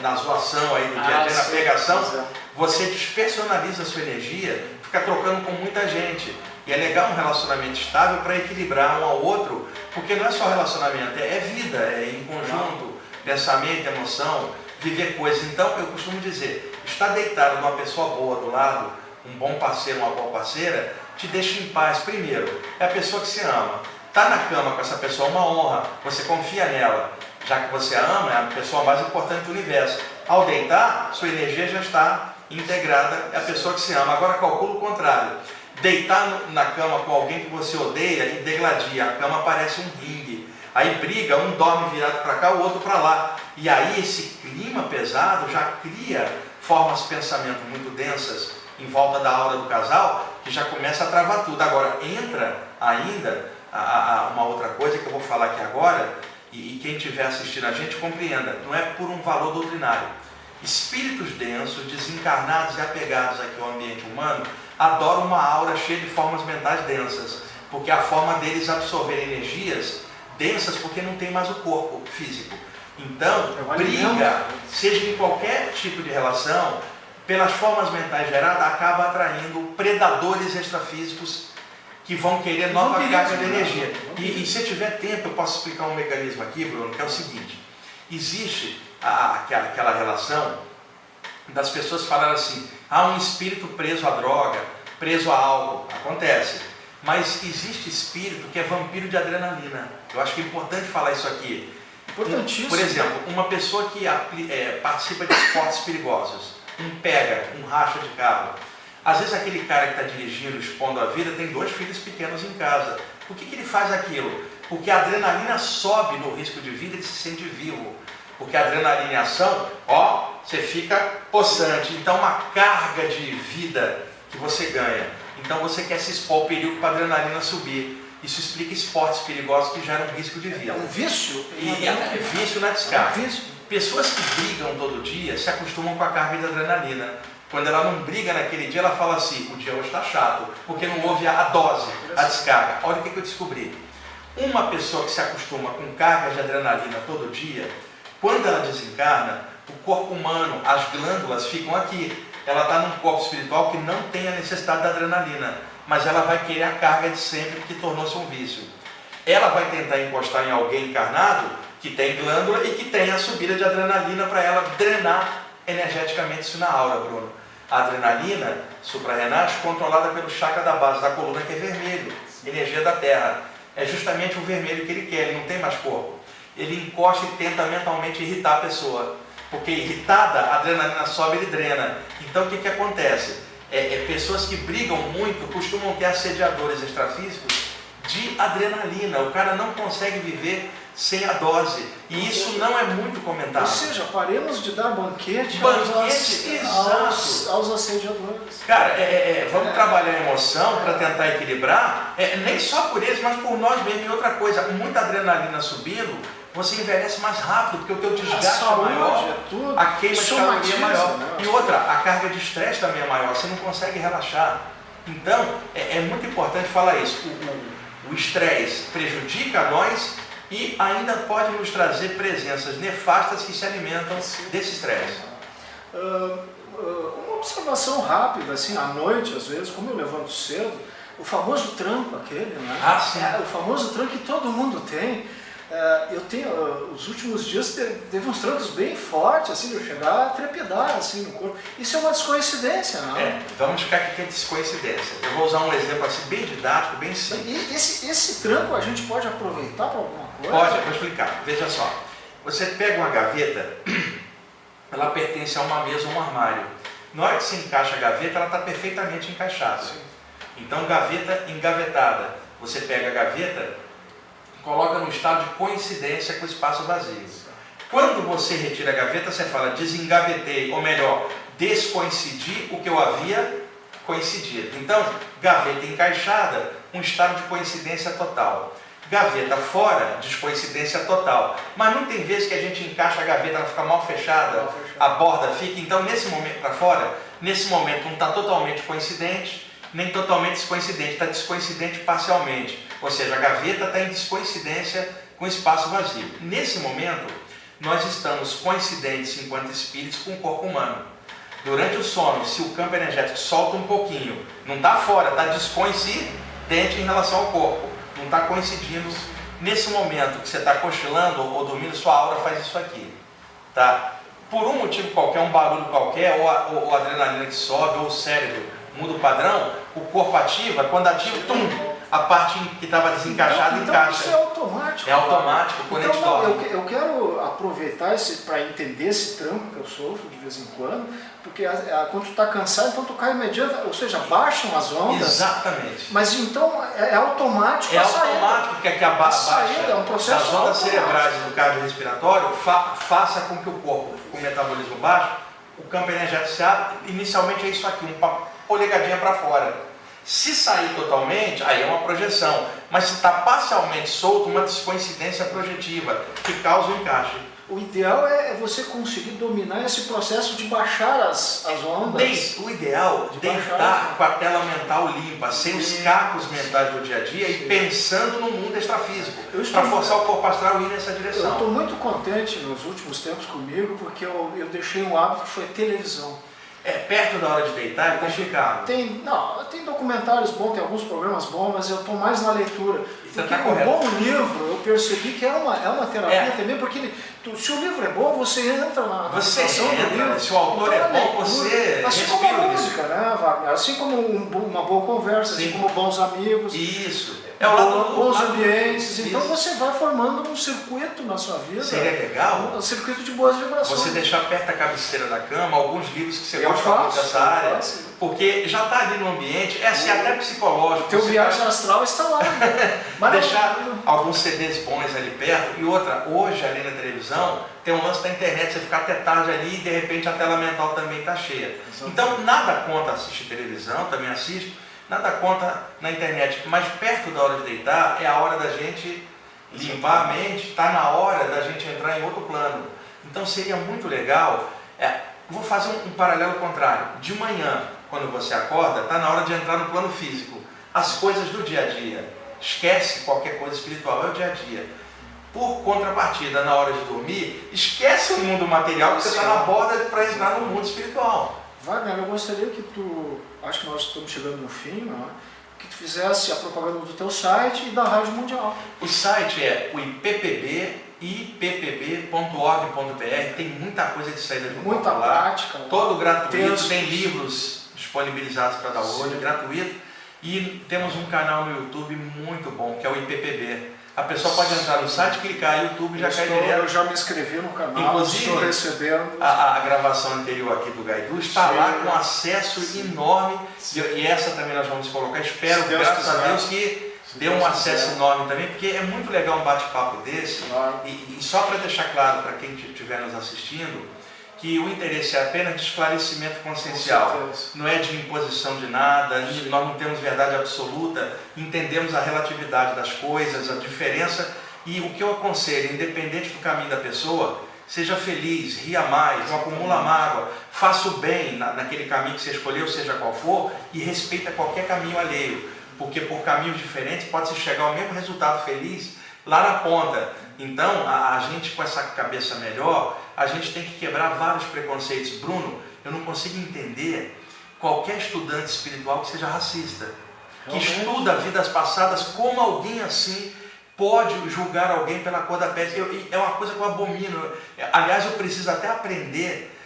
na zoação aí do dia a dia, na pegação, você despersonaliza a sua energia, fica trocando com muita gente. E é legal um relacionamento estável para equilibrar um ao outro, porque não é só relacionamento, é vida, é em conjunto, pensamento, emoção, viver coisas. Então, eu costumo dizer, estar deitado numa pessoa boa do lado, um bom parceiro, uma boa parceira, te deixa em paz. Primeiro, é a pessoa que você ama. Estar na cama com essa pessoa é uma honra, você confia nela. Já que você a ama, é a pessoa mais importante do universo. Ao deitar, sua energia já está integrada, é a pessoa que você ama. Agora, calcula o contrário. Deitar na cama com alguém que você odeia e degladia, a cama parece um ringue. Aí briga, um dorme virado para cá, o outro para lá. E aí esse clima pesado já cria formas de pensamento muito densas em volta da aura do casal, que já começa a travar tudo. Agora, entra ainda uma outra coisa que eu vou falar aqui agora, e quem estiver assistindo a gente compreenda, não é por um valor doutrinário. Espíritos densos, desencarnados e apegados aqui ao ambiente humano, adoram uma aura cheia de formas mentais densas, porque é a forma deles absorver energias densas, porque não tem mais o corpo físico. Então, briga, seja em qualquer tipo de relação, pelas formas mentais geradas, acaba atraindo predadores extrafísicos que vão querer nova carga de energia. E se tiver tempo, eu posso explicar um mecanismo aqui, Bruno, que é o seguinte: existe aquela relação das pessoas falarem assim, há um espírito preso à droga, preso a álcool. Acontece. Mas existe espírito que é vampiro de adrenalina. Eu acho que é importante falar isso aqui. Importantíssimo. Por exemplo, uma pessoa que participa de esportes perigosos, um pega, um racha de carro. Às vezes aquele cara que está dirigindo, expondo a vida, tem 2 filhos pequenos em casa. Por que ele faz aquilo? Porque a adrenalina sobe no risco de vida e ele se sente vivo. Porque a adrenalina em ação, você fica possante. Então, uma carga de vida que você ganha. Então, você quer se expor ao perigo para a adrenalina subir. Isso explica esportes perigosos que geram risco de vida. É um vício? É vício na descarga. Pessoas que brigam todo dia se acostumam com a carga de adrenalina. Quando ela não briga naquele dia, ela fala assim, o dia hoje está chato, porque não houve a dose, a descarga. Olha o que eu descobri. Uma pessoa que se acostuma com carga de adrenalina todo dia, quando ela desencarna, o corpo humano, as glândulas ficam aqui. Ela está num corpo espiritual que não tem a necessidade da adrenalina, mas ela vai querer a carga de sempre, porque tornou-se um vício. Ela vai tentar encostar em alguém encarnado que tem glândula e que tem a subida de adrenalina para ela drenar energeticamente isso na aura, Bruno. A adrenalina suprarrenal é controlada pelo chakra da base da coluna, que é vermelho, energia da terra. É justamente o vermelho que ele quer, ele não tem mais corpo. Ele encosta e tenta mentalmente irritar a pessoa. Porque irritada, a adrenalina sobe e ele drena. Então o que acontece? Pessoas que brigam muito costumam ter assediadores extrafísicos de adrenalina. O cara não consegue viver sem a dose. E isso não é muito comentado. Ou seja, paremos de dar banquete aos assediadores. Cara, vamos trabalhar a emoção para tentar equilibrar, nem só por eles, mas por nós mesmos. E outra coisa, muita adrenalina subindo, você envelhece mais rápido, porque o teu desgaste é maior, a queima de caloria é maior. Né? E outra, a carga de estresse também é maior, você não consegue relaxar. Então, é muito importante falar isso. O estresse prejudica nós e ainda pode nos trazer presenças nefastas que se alimentam desse estresse. Uma observação rápida, assim, à noite, às vezes, como eu levanto cedo, o famoso tranco aquele, né? Ah, sim. O famoso tranco que todo mundo tem. Eu tenho, os últimos dias teve uns trancos bem fortes, assim, de eu chegar a trepidar, assim, no corpo. Isso é uma descoincidência, né? Vamos ficar aqui com a descoincidência. Eu vou usar um exemplo assim, bem didático, bem simples. E esse tranco a gente pode aproveitar para alguma coisa? Pode, eu vou explicar. Veja só. Você pega uma gaveta, ela pertence a uma mesa ou um armário. Na hora que se encaixa a gaveta, ela está perfeitamente encaixada. Sim. Então, gaveta engavetada. Você pega a gaveta, coloca no estado de coincidência com o espaço vazio. Quando você retira a gaveta, você fala desengavetei, ou melhor, descoincidi o que eu havia coincidido. Então, gaveta encaixada, um estado de coincidência total. Gaveta fora, descoincidência total. Mas não tem vezes que a gente encaixa a gaveta, ela fica mal fechada, a borda fica. Então, nesse momento para fora, nesse momento não está totalmente coincidente, nem totalmente descoincidente, está descoincidente parcialmente. Ou seja, a gaveta está em descoincidência com o espaço vazio. Nesse momento, nós estamos coincidentes enquanto espíritos com o corpo humano. Durante o sono, se o campo energético solta um pouquinho, não está fora, está descoincidente em relação ao corpo. Não está coincidindo. Nesse momento que você está cochilando ou dormindo, sua aura faz isso aqui. Tá? Por um motivo qualquer, um barulho qualquer, ou a adrenalina que sobe, ou o cérebro muda o padrão, o corpo ativa, quando ativa, a parte que estava desencaixada encaixa. Isso é automático. É automático, quando então, eu quero aproveitar para entender esse tranco que eu sofro de vez em quando, porque quando tu está cansado, então tu cai imediatamente, ou seja, baixam as ondas. Exatamente. Mas então é automático. É automático que a baixa é um processo das ondas cerebrais do cardiorrespiratório faça com que o corpo, com o metabolismo baixo, o campo energético se abre. Inicialmente é isso aqui, uma polegadinha para fora. Se sair totalmente, aí é uma projeção. Mas se está parcialmente solto, uma descoincidência projetiva que causa o encaixe. O ideal é você conseguir dominar esse processo de baixar as ondas. O ideal é deitar com a tela mental limpa, sem os cacos mentais do dia a dia e pensando no mundo extrafísico, para forçar o corpo astral a ir nessa direção. Eu estou muito contente nos últimos tempos comigo, porque eu deixei um hábito que foi televisão. Perto da hora de deitar é complicado. Tem documentários bons, tem alguns programas bons, mas eu estou mais na leitura. Porque um bom livro, eu percebi que é uma terapia também, porque se o livro é bom, você entra na situação do livro. Se o autor é bom, você assim como a música, né, Wagner? Assim como uma boa conversa, assim como bons amigos. Isso. Bons ambientes. Então você vai formando um circuito na sua vida. Seria legal um circuito de boas vibrações. Você deixar perto da cabeceira da cama alguns livros que você gosta muito dessa área, porque já está ali no ambiente, assim, até psicológico. Teu viagem astral está lá. Mas deixar alguns CDs bons ali perto. E outra, hoje ali na televisão tem um lance da internet, você ficar até tarde ali e de repente a tela mental também está cheia. Então nada contra assistir televisão, também assisto, nada contra na internet, mas perto da hora de deitar é a hora da gente limpar a mente, está na hora da gente entrar em outro plano. Então seria muito legal, vou fazer um paralelo contrário, de manhã, quando você acorda, está na hora de entrar no plano físico, as coisas do dia a dia, esquece qualquer coisa espiritual, é o dia a dia. Por contrapartida, na hora de dormir, esquece o mundo material, que você está na borda para entrar no mundo espiritual. Wagner, eu gostaria que acho que nós estamos chegando no fim, né? Que tu fizesse a propaganda do teu site e da Rádio Mundial. O site é o ippb.org.br, tem muita coisa de saída do muita prática. Todo gratuito, tem livros disponibilizados para download, gratuito. E temos um canal no YouTube muito bom, que é o IPPB. A pessoa pode entrar no site, clicar no YouTube e já cai direto. Eu já me inscrevi no canal, inclusive, estou recebendo. A gravação anterior aqui do Gaidu está lá com acesso enorme. E essa também nós vamos colocar. Espero, graças a Deus, que dê um acesso enorme também, porque é muito legal um bate-papo desse. Claro. E só para deixar claro para quem estiver nos assistindo, que o interesse é apenas de esclarecimento consciencial, não é de imposição de nada, nós não temos verdade absoluta, entendemos a relatividade das coisas, a diferença, e o que eu aconselho, independente do caminho da pessoa, seja feliz, ria mais, não acumula mágoa, faça o bem naquele caminho que você escolheu, seja qual for, e respeita qualquer caminho alheio, porque por caminhos diferentes pode-se chegar ao mesmo resultado feliz lá na ponta. Então, a gente com essa cabeça melhor, a gente tem que quebrar vários preconceitos. Bruno, eu não consigo entender qualquer estudante espiritual que seja racista, que estuda vidas passadas, como alguém assim pode julgar alguém pela cor da pele. É uma coisa que eu abomino. Aliás, eu preciso até aprender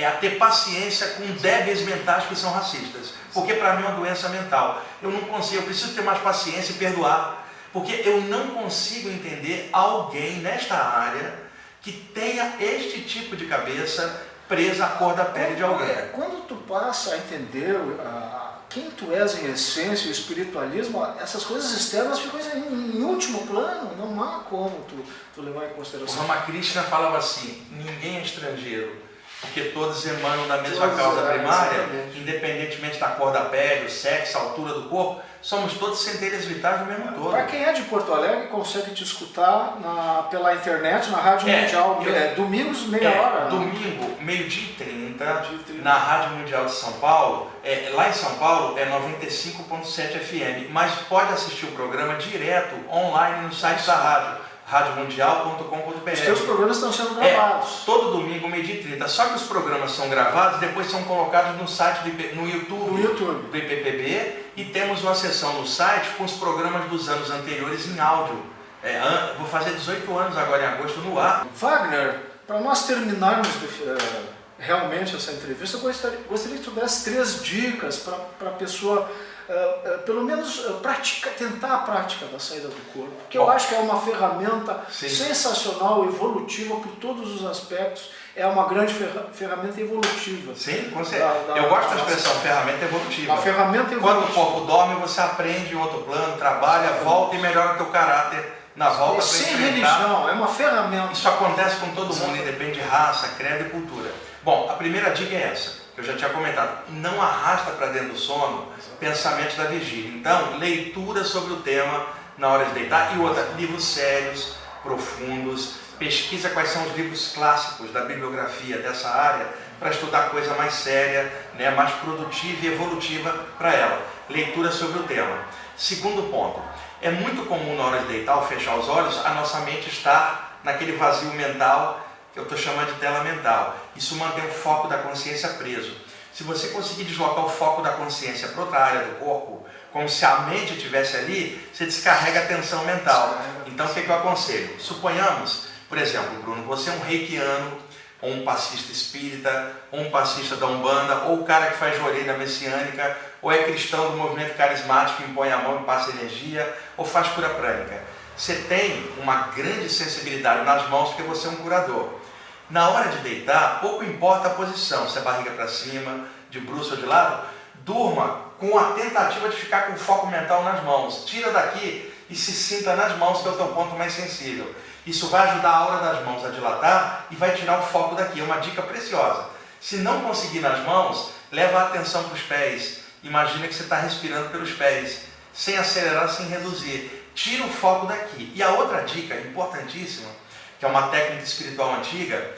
a ter paciência com débeis mentais que são racistas, porque para mim é uma doença mental. Eu não consigo, eu preciso ter mais paciência e perdoar, porque eu não consigo entender alguém nesta área que tenha este tipo de cabeça presa à cor da pele de alguém. Quando tu passa a entender quem tu és em essência, o espiritualismo, essas coisas externas ficam em último plano, não há como tu levar em consideração. O Ramakrishna falava assim, ninguém é estrangeiro, porque todos emanam da mesma causa primária, independentemente da cor da pele, o sexo, a altura do corpo, somos todos centelhas vitais do mesmo todo. Para quem é de Porto Alegre, consegue te escutar pela internet, na Rádio Mundial, domingos, meia hora. Domingo, meio-dia e 30, na Rádio Mundial de São Paulo. Lá em São Paulo é 95.7 FM, mas pode assistir o programa direto, online, no site da rádio. radiomundial.com.br. Os teus programas estão sendo gravados. Todo domingo, meio-dia e 30. Só que os programas são gravados, depois são colocados no site, no YouTube do IPPB, e temos uma seção no site com os programas dos anos anteriores em áudio. Vou fazer 18 anos agora em agosto no ar. Wagner, para nós terminarmos realmente essa entrevista, eu gostaria que tu desse 3 dicas para a pessoa pelo menos tentar a prática da saída do corpo, que eu acho que é uma ferramenta sensacional, evolutiva por todos os aspectos, é uma grande ferramenta evolutiva. Sim, com certeza. Eu gosto da expressão ferramenta evolutiva. Uma ferramenta evolutiva. Quando o corpo dorme, você aprende em outro plano, trabalha, volta e melhora o teu caráter na volta. Sem religião, é uma ferramenta. Isso acontece com todo mundo, independe de raça, credo e cultura. Bom, a primeira dica é essa, que eu já tinha comentado. Não arrasta para dentro do sono pensamentos da vigília. Então, leitura sobre o tema na hora de deitar. E outra, livros sérios, profundos. Pesquisa quais são os livros clássicos da bibliografia dessa área para estudar coisa mais séria, né, mais produtiva e evolutiva para ela. Leitura sobre o tema. Segundo ponto, é muito comum na hora de deitar ou fechar os olhos a nossa mente estar naquele vazio mental que eu estou chamando de tela mental. Isso mantém o foco da consciência preso. Se você conseguir deslocar o foco da consciência para outra área do corpo, como se a mente estivesse ali, você descarrega a tensão mental. Então o que eu aconselho? Suponhamos, por exemplo, Bruno, você é um reikiano, ou um passista espírita, ou um passista da Umbanda, ou o cara que faz orelha messiânica, ou é cristão do movimento carismático que impõe a mão e passa energia, ou faz cura prânica. Você tem uma grande sensibilidade nas mãos porque você é um curador. Na hora de deitar, pouco importa a posição, se é barriga para cima, de bruços ou de lado, durma com a tentativa de ficar com o foco mental nas mãos. Tira daqui e se sinta nas mãos, que é o teu ponto mais sensível. Isso vai ajudar a aura das mãos a dilatar e vai tirar o foco daqui. É uma dica preciosa. Se não conseguir nas mãos, leva a atenção para os pés. Imagina que você está respirando pelos pés, sem acelerar, sem reduzir. Tira o foco daqui. E a outra dica, importantíssima, que é uma técnica espiritual antiga,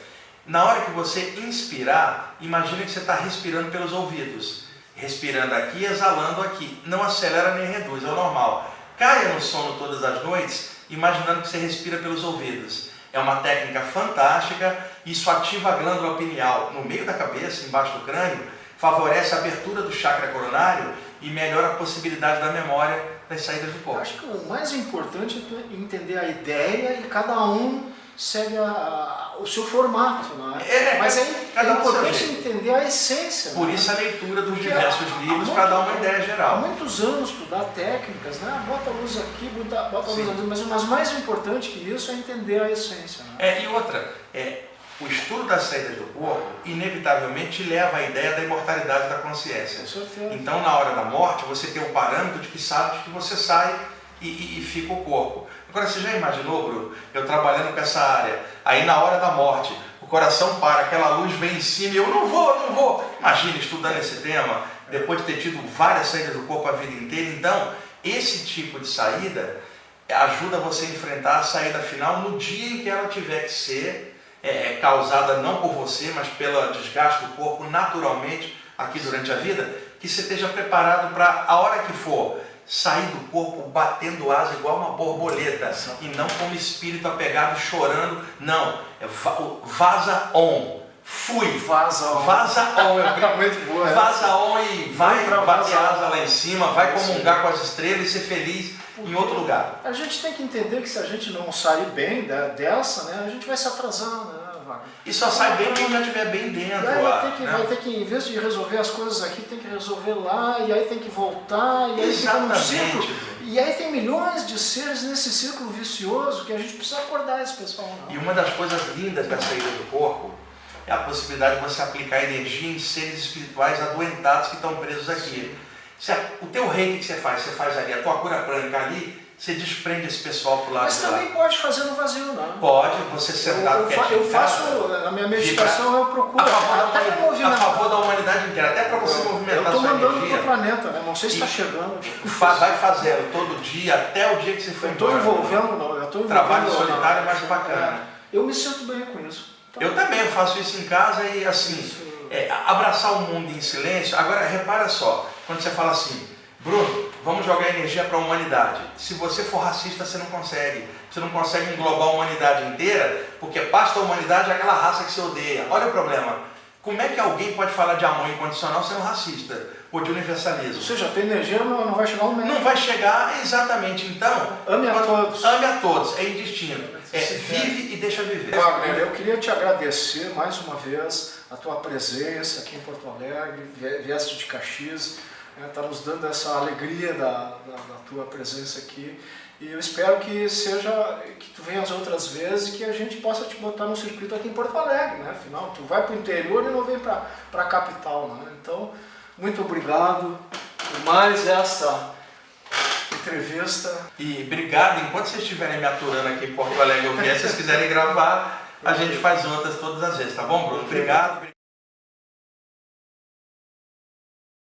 na hora que você inspirar, imagina que você está respirando pelos ouvidos. Respirando aqui e exalando aqui. Não acelera nem reduz, é o normal. Caia no sono todas as noites, imaginando que você respira pelos ouvidos. É uma técnica fantástica, isso ativa a glândula pineal no meio da cabeça, embaixo do crânio, favorece a abertura do chakra coronário e melhora a possibilidade da memória das saídas do corpo. Acho que o mais importante é entender a ideia e cada um segue o seu formato, não é? Mas é importante entender a essência. Por isso a leitura dos diversos livros para dar uma ideia geral. Há muitos anos tu dá técnicas, né? Bota a luz aqui, bota a luz ali, mas mais importante que isso é entender a essência. Né? E outra, o estudo das saídas do corpo inevitavelmente leva à ideia da imortalidade da consciência. Com certeza. Então na hora da morte você tem um parâmetro de que sabe que você sai e fica o corpo. Agora, você já imaginou, Bruno, eu trabalhando com essa área, aí na hora da morte, o coração para, aquela luz vem em cima e eu não vou. Imagina, estudando esse tema, depois de ter tido várias saídas do corpo a vida inteira. Então, esse tipo de saída ajuda você a enfrentar a saída final no dia em que ela tiver que ser causada não por você, mas pelo desgaste do corpo naturalmente aqui durante a vida, que você esteja preparado para a hora que for sair do corpo batendo asa igual uma borboleta e não como espírito apegado chorando. Não, vaza on. Fui. Vaza on. É muito boa. Vaza on e vai bater asa lá em cima, vai comungar com as estrelas e ser feliz em outro lugar. A gente tem que entender que se a gente não sair bem dessa, né, a gente vai se atrasando, né, Wagner? E só sai bem quem já estiver bem dentro. Vai ter que, em vez de resolver as coisas aqui, tem que resolver lá, e aí tem que voltar, e aí fica num círculo. E aí tem milhões de seres nesse círculo vicioso que a gente precisa acordar esse pessoal. Não. E uma das coisas lindas da saída do corpo é a possibilidade de você aplicar energia em seres espirituais adoentados que estão presos aqui. O teu reiki que você faz ali, a tua cura prânica ali, você desprende esse pessoal pro lado de lá. Mas também pode fazer no vazio, não. Pode, você sentado quietinho. Eu faço, na minha meditação eu procuro a favor da humanidade inteira, até para você movimentar a sua energia. Eu estou mandando para o planeta, né? Não sei se está chegando. Vai fazendo todo dia, até o dia que você for embora. Eu estou envolvendo. Trabalho solitário é mais bacana. Eu me sinto bem com isso. Eu também faço isso em casa e assim, abraçar o mundo em silêncio. Agora, repara só, quando você fala assim, Bruno, vamos jogar energia para a humanidade. Se você for racista, você não consegue. Você não consegue englobar a humanidade inteira, porque parte da humanidade é aquela raça que você odeia. Olha o problema. Como é que alguém pode falar de amor incondicional sendo racista? Ou de universalismo? Ou seja, a tua energia não vai chegar ao meio. Não vai chegar, exatamente. Então, ame a todos. Ame a todos, é indistinto. Vive e deixa viver. Wagner, eu queria te agradecer mais uma vez a tua presença aqui em Porto Alegre, vieste de Caxias, está nos dando essa alegria da tua presença aqui. E eu espero que tu venhas outras vezes e que a gente possa te botar no circuito aqui em Porto Alegre, né? Afinal, tu vai para o interior e não vem para a capital, né? Então, muito obrigado por mais essa entrevista. E obrigado, enquanto vocês estiverem me aturando aqui em Porto Alegre, se vocês quiserem gravar, a gente faz outras todas as vezes, tá bom, Bruno? Obrigado.